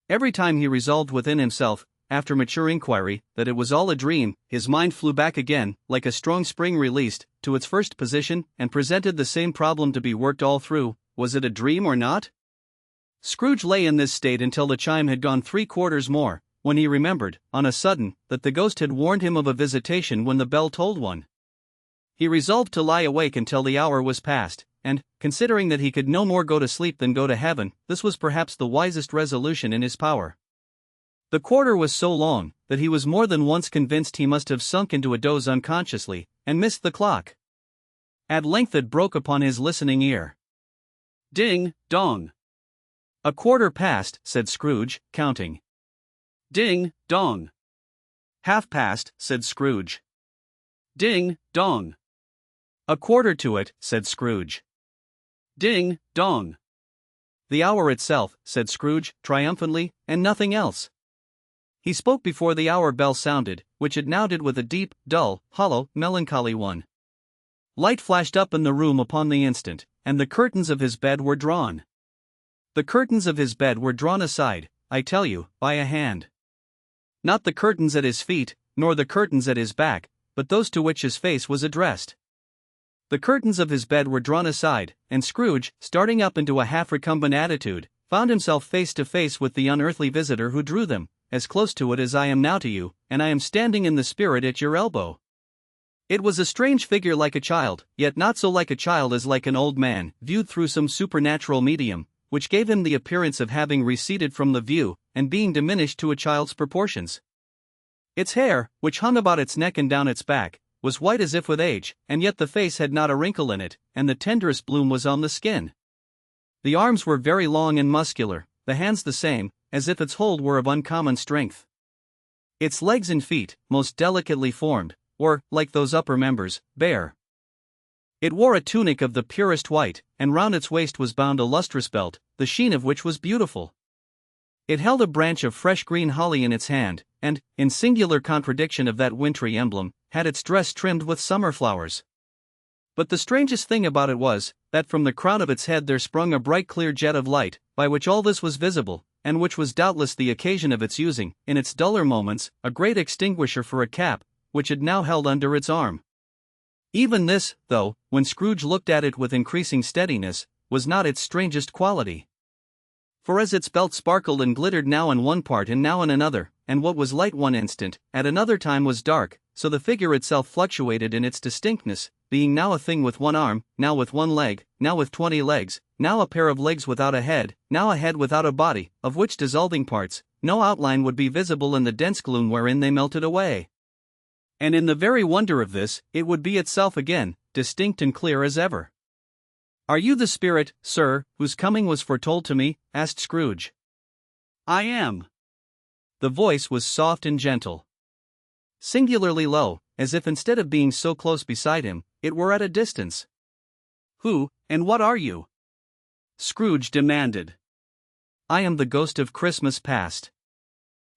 Every time he resolved within himself, after mature inquiry, that it was all a dream, his mind flew back again, like a strong spring released, to its first position, and presented the same problem to be worked all through: was it a dream or not? Scrooge lay in this state until the chime had gone 3 quarters more, when he remembered, on a sudden, that the ghost had warned him of a visitation when the bell tolled 1. He resolved to lie awake until the hour was past, and, considering that he could no more go to sleep than go to heaven, this was perhaps the wisest resolution in his power. The quarter was so long, that he was more than once convinced he must have sunk into a doze unconsciously, and missed the clock. At length it broke upon his listening ear. Ding, dong. "A quarter past," said Scrooge, counting. Ding, dong. "Half past," said Scrooge. Ding, dong. "A quarter to it," said Scrooge. Ding, dong. "The hour itself," said Scrooge, triumphantly, "and nothing else." He spoke before the hour bell sounded, which it now did with a deep, dull, hollow, melancholy one. Light flashed up in the room upon the instant, and the curtains of his bed were drawn. The curtains of his bed were drawn aside, I tell you, by a hand. Not the curtains at his feet, nor the curtains at his back, but those to which his face was addressed. The curtains of his bed were drawn aside, and Scrooge, starting up into a half-recumbent attitude, found himself face to face with the unearthly visitor who drew them, as close to it as I am now to you, and I am standing in the spirit at your elbow. It was a strange figure, like a child, yet not so like a child as like an old man, viewed through some supernatural medium, which gave him the appearance of having receded from the view, and being diminished to a child's proportions. Its hair, which hung about its neck and down its back, was white as if with age, and yet the face had not a wrinkle in it, and the tenderest bloom was on the skin. The arms were very long and muscular, the hands the same, as if its hold were of uncommon strength. Its legs and feet, most delicately formed, were, like those upper members, bare. It wore a tunic of the purest white, and round its waist was bound a lustrous belt, the sheen of which was beautiful. It held a branch of fresh green holly in its hand, and, in singular contradiction of that wintry emblem, had its dress trimmed with summer flowers. But the strangest thing about it was, that from the crown of its head there sprung a bright clear jet of light, by which all this was visible, and which was doubtless the occasion of its using, in its duller moments, a great extinguisher for a cap, which it now held under its arm. Even this, though, when Scrooge looked at it with increasing steadiness, was not its strangest quality. For as its belt sparkled and glittered now in one part and now in another, and what was light one instant, at another time was dark, so the figure itself fluctuated in its distinctness, being now a thing with one arm, now with one leg, now with 20 legs, now a pair of legs without a head, now a head without a body, of which dissolving parts, no outline would be visible in the dense gloom wherein they melted away. And in the very wonder of this, it would be itself again, distinct and clear as ever. "Are you the spirit, sir, whose coming was foretold to me?" asked Scrooge. "I am." The voice was soft and gentle, singularly low, as if instead of being so close beside him, it were at a distance. "Who, and what are you?" Scrooge demanded. "I am the ghost of Christmas past."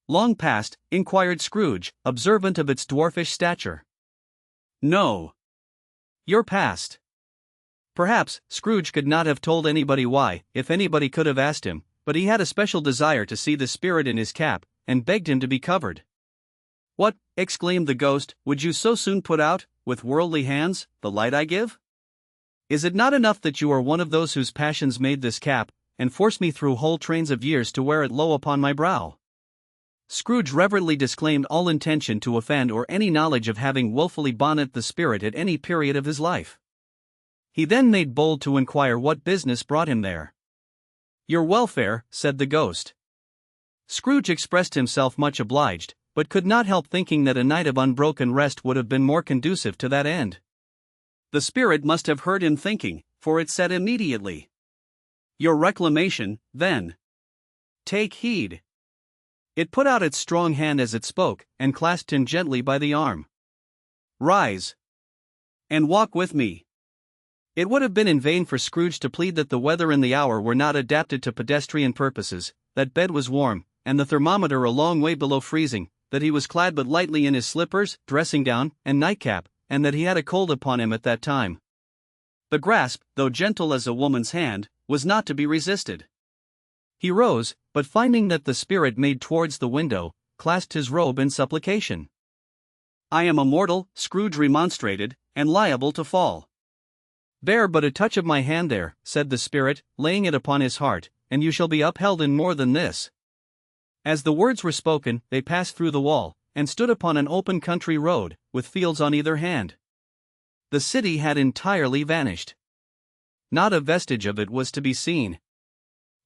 "Long past?" inquired Scrooge, observant of its dwarfish stature. "No. Your past." Perhaps Scrooge could not have told anybody why, if anybody could have asked him, but he had a special desire to see the spirit in his cap, and begged him to be covered. "What," exclaimed the ghost, "would you so soon put out, with worldly hands, the light I give? Is it not enough that you are one of those whose passions made this cap, and forced me through whole trains of years to wear it low upon my brow?" Scrooge reverently disclaimed all intention to offend or any knowledge of having wilfully bonneted the spirit at any period of his life. He then made bold to inquire what business brought him there. "Your welfare," said the ghost. Scrooge expressed himself much obliged, but could not help thinking that a night of unbroken rest would have been more conducive to that end. The spirit must have heard him thinking, for it said immediately, "Your reclamation, then. Take heed." It put out its strong hand as it spoke, and clasped him gently by the arm. "Rise, and walk with me." It would have been in vain for Scrooge to plead that the weather and the hour were not adapted to pedestrian purposes, that bed was warm, and the thermometer a long way below freezing, that he was clad but lightly in his slippers, dressing-gown, and nightcap, and that he had a cold upon him at that time. The grasp, though gentle as a woman's hand, was not to be resisted. He rose, but finding that the spirit made towards the window, clasped his robe in supplication. "I am a mortal," Scrooge remonstrated, "and liable to fall." "Bear but a touch of my hand there," said the spirit, laying it upon his heart, "and you shall be upheld in more than this." As the words were spoken, they passed through the wall, and stood upon an open country road, with fields on either hand. The city had entirely vanished. Not a vestige of it was to be seen.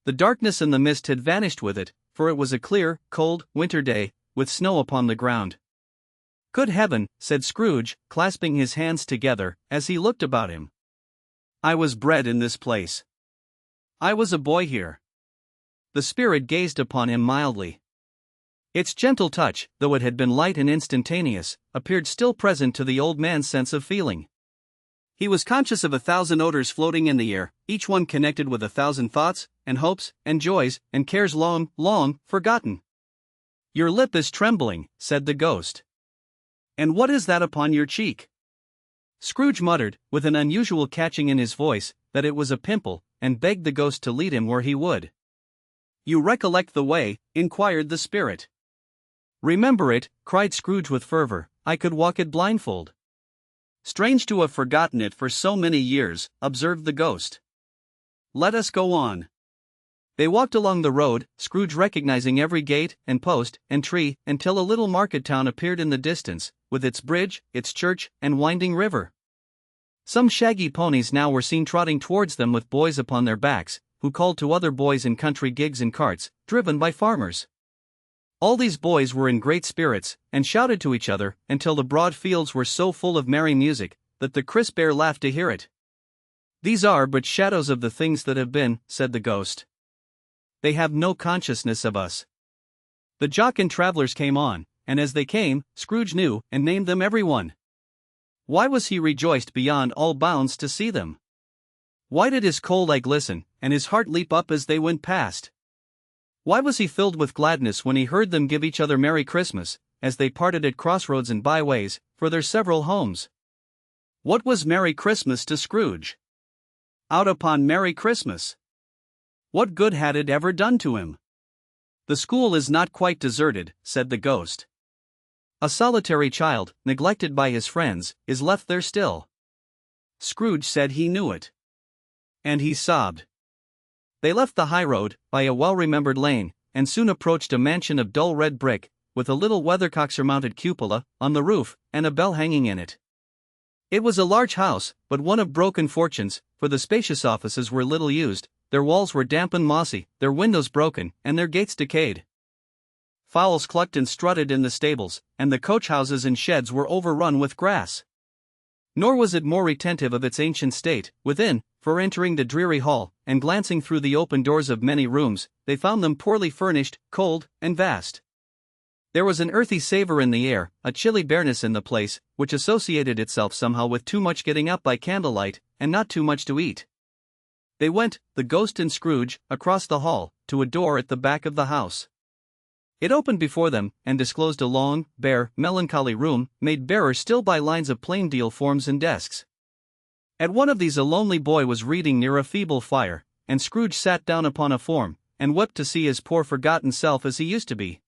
The darkness and the mist had vanished with it, for it was a clear, cold, winter day, with snow upon the ground. "Good heaven," said Scrooge, clasping his hands together, as he looked about him. "I was bred in this place. I was a boy here." The spirit gazed upon him mildly. Its gentle touch, though it had been light and instantaneous, appeared still present to the old man's sense of feeling. He was conscious of 1,000 odors floating in the air, each one connected with 1,000 thoughts, and hopes, and joys, and cares long, long forgotten. "Your lip is trembling," said the ghost. "And what is that upon your cheek?" Scrooge muttered, with an unusual catching in his voice, that it was a pimple, and begged the ghost to lead him where he would. "You recollect the way?" inquired the spirit. "Remember it," cried Scrooge with fervor. "I could walk it blindfold." "Strange to have forgotten it for so many years," observed the ghost. "Let us go on." They walked along the road, Scrooge recognizing every gate, and post, and tree, until a little market town appeared in the distance, with its bridge, its church, and winding river. Some shaggy ponies now were seen trotting towards them with boys upon their backs, who called to other boys in country gigs and carts, driven by farmers. All these boys were in great spirits, and shouted to each other, until the broad fields were so full of merry music, that the crisp air laughed to hear it. "These are but shadows of the things that have been," said the ghost. "They have no consciousness of us." The jock and travelers came on, and as they came, Scrooge knew and named them every one. Why was he rejoiced beyond all bounds to see them? Why did his cold eye glisten, and his heart leap up as they went past? Why was he filled with gladness when he heard them give each other Merry Christmas, as they parted at crossroads and byways, for their several homes? What was Merry Christmas to Scrooge? Out upon Merry Christmas! What good had it ever done to him? "The school is not quite deserted," said the ghost. "A solitary child, neglected by his friends, is left there still." Scrooge said he knew it. And he sobbed. They left the high road, by a well-remembered lane, and soon approached a mansion of dull red brick, with a little weathercock-surmounted cupola on the roof, and a bell hanging in it. It was a large house, but one of broken fortunes, for the spacious offices were little used, their walls were damp and mossy, their windows broken, and their gates decayed. Fowls clucked and strutted in the stables, and the coach-houses and sheds were overrun with grass. Nor was it more retentive of its ancient state, within, for entering the dreary hall, and glancing through the open doors of many rooms, they found them poorly furnished, cold, and vast. There was an earthy savor in the air, a chilly bareness in the place, which associated itself somehow with too much getting up by candlelight, and not too much to eat. They went, the ghost and Scrooge, across the hall, to a door at the back of the house. It opened before them, and disclosed a long, bare, melancholy room, made barer still by lines of plain deal forms and desks. At one of these a lonely boy was reading near a feeble fire, and Scrooge sat down upon a form, and wept to see his poor forgotten self as he used to be.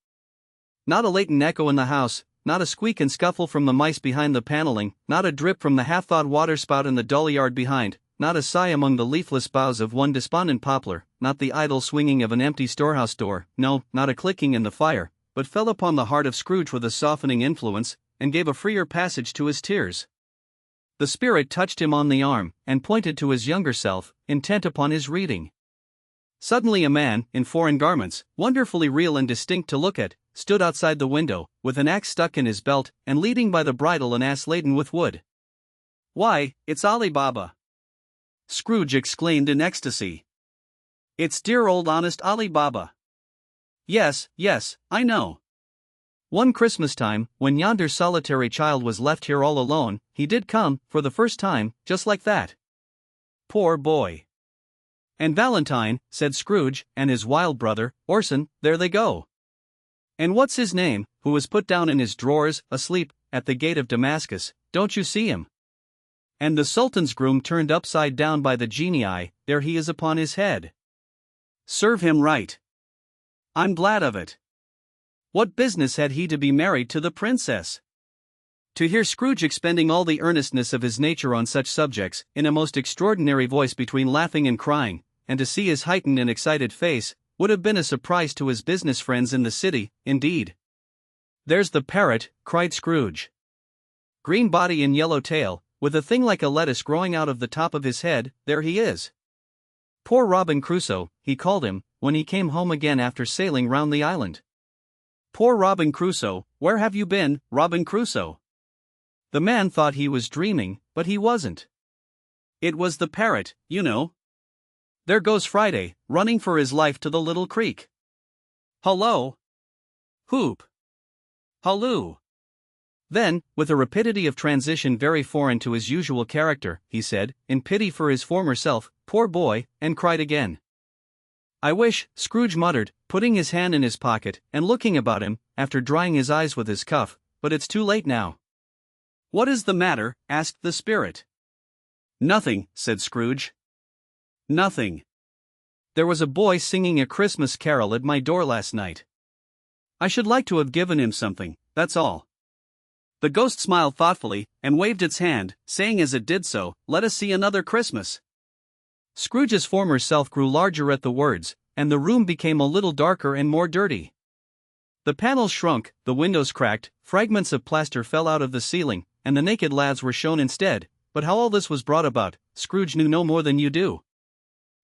Not a latent echo in the house, not a squeak and scuffle from the mice behind the paneling, not a drip from the half-thawed waterspout in the dull yard behind, not a sigh among the leafless boughs of one despondent poplar, not the idle swinging of an empty storehouse door, no, not a clicking in the fire, but fell upon the heart of Scrooge with a softening influence, and gave a freer passage to his tears. The spirit touched him on the arm, and pointed to his younger self, intent upon his reading. Suddenly a man, in foreign garments, wonderfully real and distinct to look at, stood outside the window, with an axe stuck in his belt, and leading by the bridle an ass laden with wood. "Why, it's Ali Baba!" Scrooge exclaimed in ecstasy. "It's dear old honest Ali Baba." Yes, I know. One Christmas time, when yonder solitary child was left here all alone, he did come, for the first time, just like that. Poor boy. "And Valentine," said Scrooge, "and his wild brother, Orson, there they go. And what's his name, who was put down in his drawers, asleep, at the gate of Damascus, don't you see him? And the Sultan's groom turned upside down by the genii, there he is upon his head. Serve him right. I'm glad of it. What business had he to be married to the princess?" To hear Scrooge expending all the earnestness of his nature on such subjects, in a most extraordinary voice between laughing and crying, and to see his heightened and excited face, would have been a surprise to his business friends in the city, indeed. "There's the parrot," cried Scrooge. "Green body and yellow tail, with a thing like a lettuce growing out of the top of his head, there he is. Poor Robin Crusoe, he called him, when he came home again after sailing round the island. Poor Robin Crusoe, where have you been, Robin Crusoe?" The man thought he was dreaming, but he wasn't. It was the parrot, you know. There goes Friday, running for his life to the little creek. Hullo! Hoop! Halloo! Then, with a rapidity of transition very foreign to his usual character, he said, in pity for his former self, "Poor boy," and cried again. "I wish," Scrooge muttered, putting his hand in his pocket, and looking about him, after drying his eyes with his cuff, "but it's too late now." "What is the matter?" asked the spirit. "Nothing," said Scrooge. "Nothing. There was a boy singing a Christmas carol at my door last night. I should like to have given him something, that's all." The ghost smiled thoughtfully, and waved its hand, saying as it did so, "Let us see another Christmas." Scrooge's former self grew larger at the words, and the room became a little darker and more dirty. The panels shrunk, the windows cracked, fragments of plaster fell out of the ceiling, and the naked lads were shown instead. But how all this was brought about, Scrooge knew no more than you do.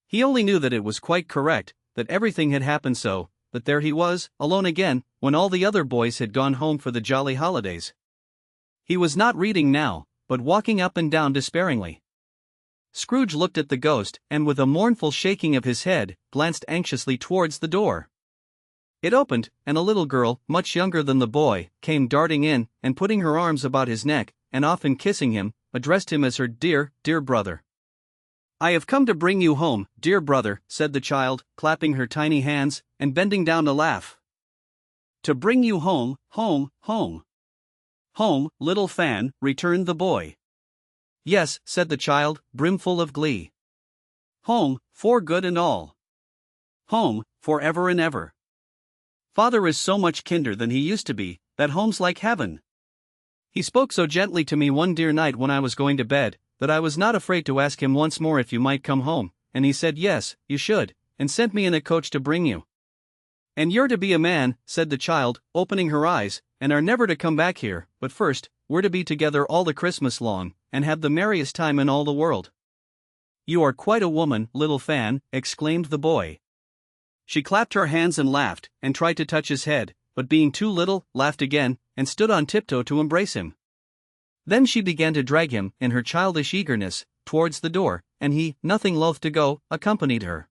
He only knew that it was quite correct, that everything had happened so, that there he was, alone again, when all the other boys had gone home for the jolly holidays. He was not reading now, but walking up and down despairingly. Scrooge looked at the ghost, and with a mournful shaking of his head, glanced anxiously towards the door. It opened, and a little girl, much younger than the boy, came darting in, and putting her arms about his neck, and often kissing him, addressed him as her dear, dear brother. "I have come to bring you home, dear brother," said the child, clapping her tiny hands, and bending down to laugh. "To bring you home, home, home." "Home, little Fan," returned the boy. "Yes," said the child, brimful of glee. "Home, for good and all. Home, for ever and ever. Father is so much kinder than he used to be, that home's like heaven. He spoke so gently to me one dear night when I was going to bed, that I was not afraid to ask him once more if you might come home, and he said yes, you should, and sent me in a coach to bring you." "And you're to be a man," said the child, opening her eyes, "and are never to come back here, but first, we're to be together all the Christmas long, and have the merriest time in all the world." "You are quite a woman, little Fan," exclaimed the boy. She clapped her hands and laughed, and tried to touch his head, but being too little, laughed again, and stood on tiptoe to embrace him. Then she began to drag him, in her childish eagerness, towards the door, and he, nothing loath to go, accompanied her.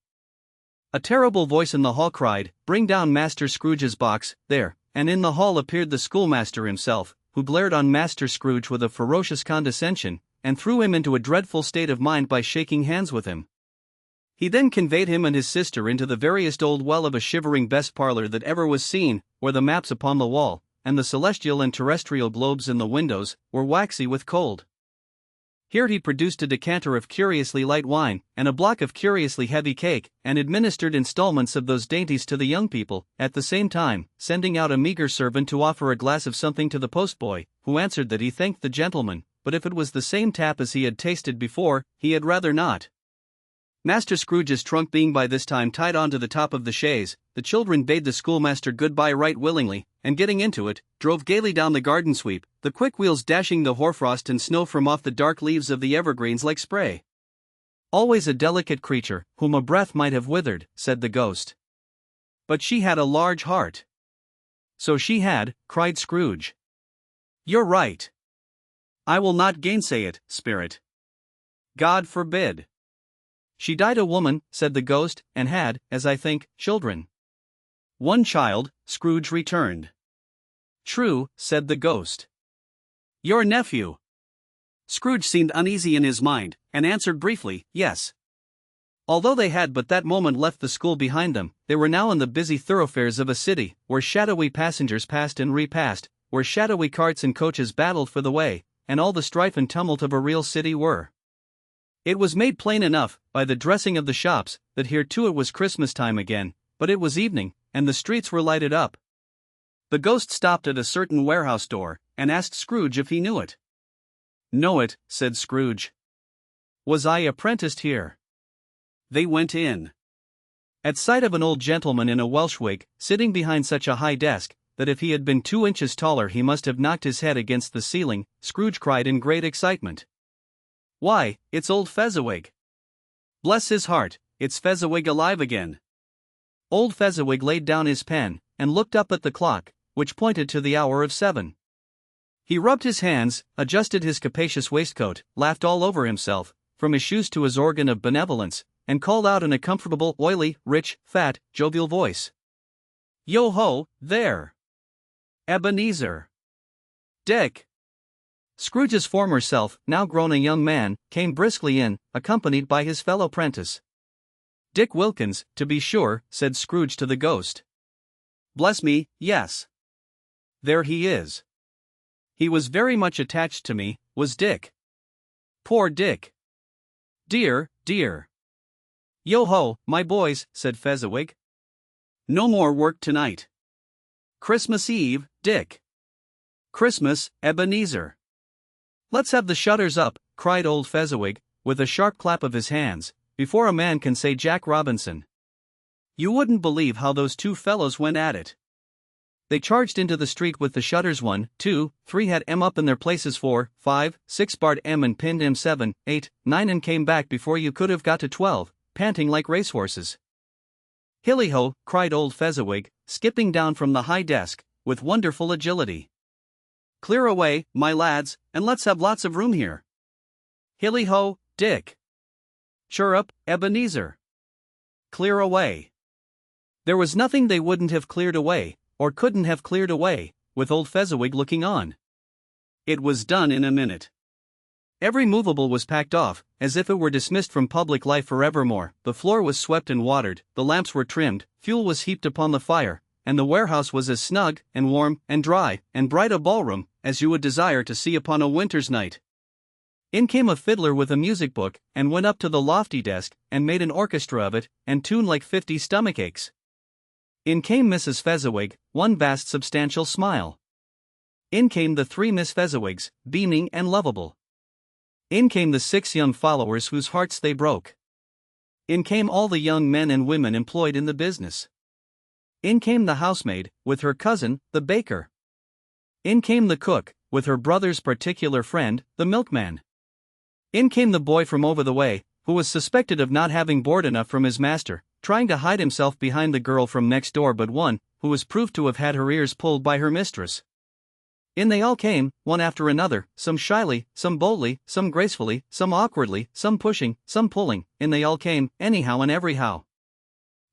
A terrible voice in the hall cried, "Bring down Master Scrooge's box, there," and in the hall appeared the schoolmaster himself, who glared on Master Scrooge with a ferocious condescension, and threw him into a dreadful state of mind by shaking hands with him. He then conveyed him and his sister into the veriest old well of a shivering best parlor that ever was seen, where the maps upon the wall, and the celestial and terrestrial globes in the windows, were waxy with cold. Here he produced a decanter of curiously light wine, and a block of curiously heavy cake, and administered installments of those dainties to the young people, at the same time, sending out a meager servant to offer a glass of something to the postboy, who answered that he thanked the gentleman, but if it was the same tap as he had tasted before, he had rather not. Master Scrooge's trunk being by this time tied on to the top of the chaise, the children bade the schoolmaster good-bye right willingly, and getting into it, drove gaily down the garden sweep, the quick wheels dashing the hoarfrost and snow from off the dark leaves of the evergreens like spray. "Always a delicate creature, whom a breath might have withered," said the ghost. "But she had a large heart." "So she had," cried Scrooge. "You're right. I will not gainsay it, spirit. God forbid." "She died a woman," said the ghost, "and had, as I think, children." "One child," Scrooge returned. "True," said the ghost. "Your nephew?" Scrooge seemed uneasy in his mind, and answered briefly, "Yes." Although they had but that moment left the school behind them, they were now in the busy thoroughfares of a city, where shadowy passengers passed and repassed, where shadowy carts and coaches battled for the way, and all the strife and tumult of a real city were. It was made plain enough, by the dressing of the shops, that here too it was Christmas time again, but it was evening, and the streets were lighted up. The ghost stopped at a certain warehouse door, and asked Scrooge if he knew it. "Know it," said Scrooge. "Was I apprenticed here?" They went in. At sight of an old gentleman in a Welsh wig, sitting behind such a high desk, that if he had been 2 inches taller he must have knocked his head against the ceiling, Scrooge cried in great excitement, "Why, it's old Fezziwig! Bless his heart, it's Fezziwig alive again!" Old Fezziwig laid down his pen, and looked up at the clock, which pointed to the hour of 7. He rubbed his hands, adjusted his capacious waistcoat, laughed all over himself, from his shoes to his organ of benevolence, and called out in a comfortable, oily, rich, fat, jovial voice, "Yo-ho, there! Ebenezer! Dick!" Scrooge's former self, now grown a young man, came briskly in, accompanied by his fellow prentice. "Dick Wilkins, to be sure," said Scrooge to the ghost. "Bless me, yes. There he is. He was very much attached to me, was Dick. Poor Dick. Dear, dear." "Yo-ho, my boys," said Fezziwig. "No more work tonight. Christmas Eve, Dick. Christmas, Ebenezer." "Let's have the shutters up," cried old Fezziwig, with a sharp clap of his hands, "before a man can say Jack Robinson." You wouldn't believe how those two fellows went at it. They charged into the street with the shutters 1, 2, 3 had M up in their places 4, 5, 6 barred M and pinned M 7, 8, 9 and came back before you could have got to 12, panting like racehorses. Hilly-ho, cried old Fezziwig, skipping down from the high desk, with wonderful agility. Clear away, my lads, and let's have lots of room here. Hilly-ho, Dick. Chirrup, Ebenezer. Clear away. There was nothing they wouldn't have cleared away, or couldn't have cleared away, with old Fezziwig looking on. It was done in a minute. Every movable was packed off, as if it were dismissed from public life forevermore. The floor was swept and watered, the lamps were trimmed, fuel was heaped upon the fire, and the warehouse was as snug, and warm, and dry, and bright a ballroom, as you would desire to see upon a winter's night. In came a fiddler with a music book, and went up to the lofty desk, and made an orchestra of it, and tuned like 50 stomachaches. In came Mrs. Fezziwig, one vast substantial smile. In came the 3 Miss Fezziwigs, beaming and lovable. In came the 6 young followers whose hearts they broke. In came all the young men and women employed in the business. In came the housemaid, with her cousin, the baker. In came the cook, with her brother's particular friend, the milkman. In came the boy from over the way, who was suspected of not having board enough from his master, trying to hide himself behind the girl from next door but one, who was proved to have had her ears pulled by her mistress. In they all came, one after another, some shyly, some boldly, some gracefully, some awkwardly, some pushing, some pulling, in they all came, anyhow and everyhow.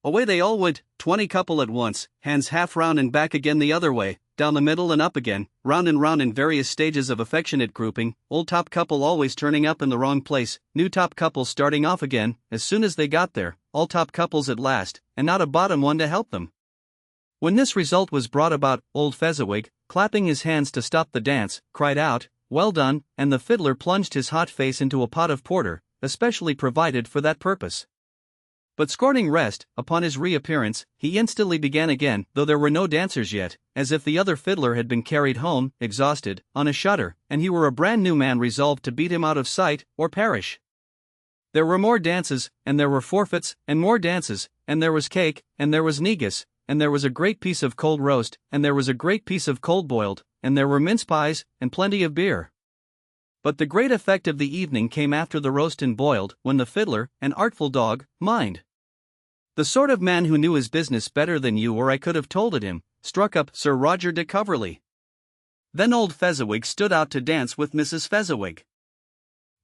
Away they all went, 20 couple at once, hands half round and back again the other way, down the middle and up again, round and round in various stages of affectionate grouping, old top couple always turning up in the wrong place, new top couple starting off again, as soon as they got there, all top couples at last, and not a bottom one to help them. When this result was brought about, old Fezziwig, clapping his hands to stop the dance, cried out, "Well done," and the fiddler plunged his hot face into a pot of porter, especially provided for that purpose. But scorning rest, upon his reappearance, he instantly began again, though there were no dancers yet, as if the other fiddler had been carried home, exhausted, on a shutter, and he were a brand new man resolved to beat him out of sight, or perish. There were more dances, and there were forfeits, and more dances, and there was cake, and there was negus, and there was a great piece of cold roast, and there was a great piece of cold boiled, and there were mince pies, and plenty of beer. But the great effect of the evening came after the roast and boiled, when the fiddler, an artful dog, mind. The sort of man who knew his business better than you or I could have told it him, struck up Sir Roger de Coverley. Then old Fezziwig stood out to dance with Mrs. Fezziwig.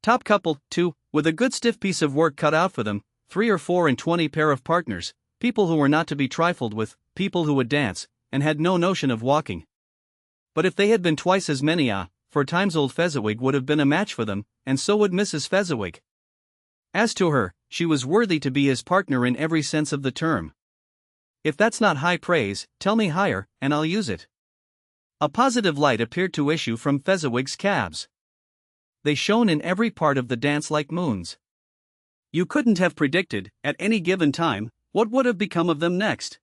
Top couple, too, with a good stiff piece of work cut out for them, 3 or 4 and 20 pair of partners, people who were not to be trifled with, people who would dance, and had no notion of walking. But if they had been twice as many, for times old Fezziwig would have been a match for them, and so would Mrs. Fezziwig. As to her, she was worthy to be his partner in every sense of the term. If that's not high praise, tell me higher, and I'll use it. A positive light appeared to issue from Fezziwig's calves. They shone in every part of the dance like moons. You couldn't have predicted, at any given time, what would have become of them next.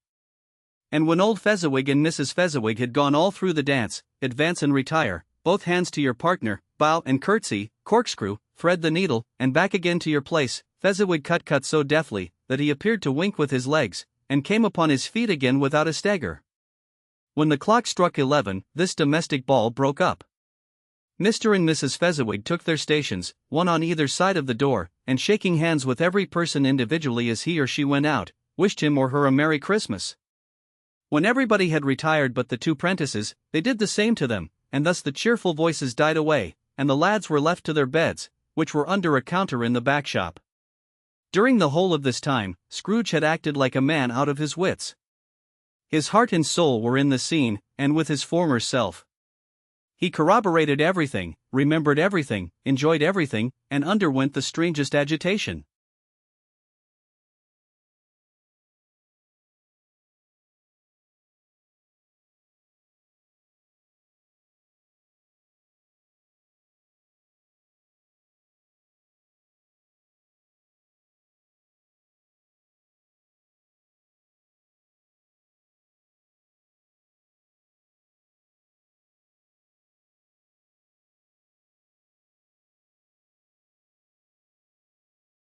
And when old Fezziwig and Mrs. Fezziwig had gone all through the dance, advance and retire, both hands to your partner, bow and curtsy, corkscrew, thread the needle, and back again to your place, Fezziwig cut so deftly, that he appeared to wink with his legs, and came upon his feet again without a stagger. When the clock struck 11, this domestic ball broke up. Mr. and Mrs. Fezziwig took their stations, one on either side of the door, and shaking hands with every person individually as he or she went out, wished him or her a Merry Christmas. When everybody had retired but the 2 prentices, they did the same to them, and thus the cheerful voices died away, and the lads were left to their beds, which were under a counter in the back shop. During the whole of this time, Scrooge had acted like a man out of his wits. His heart and soul were in the scene, and with his former self. He corroborated everything, remembered everything, enjoyed everything, and underwent the strangest agitation.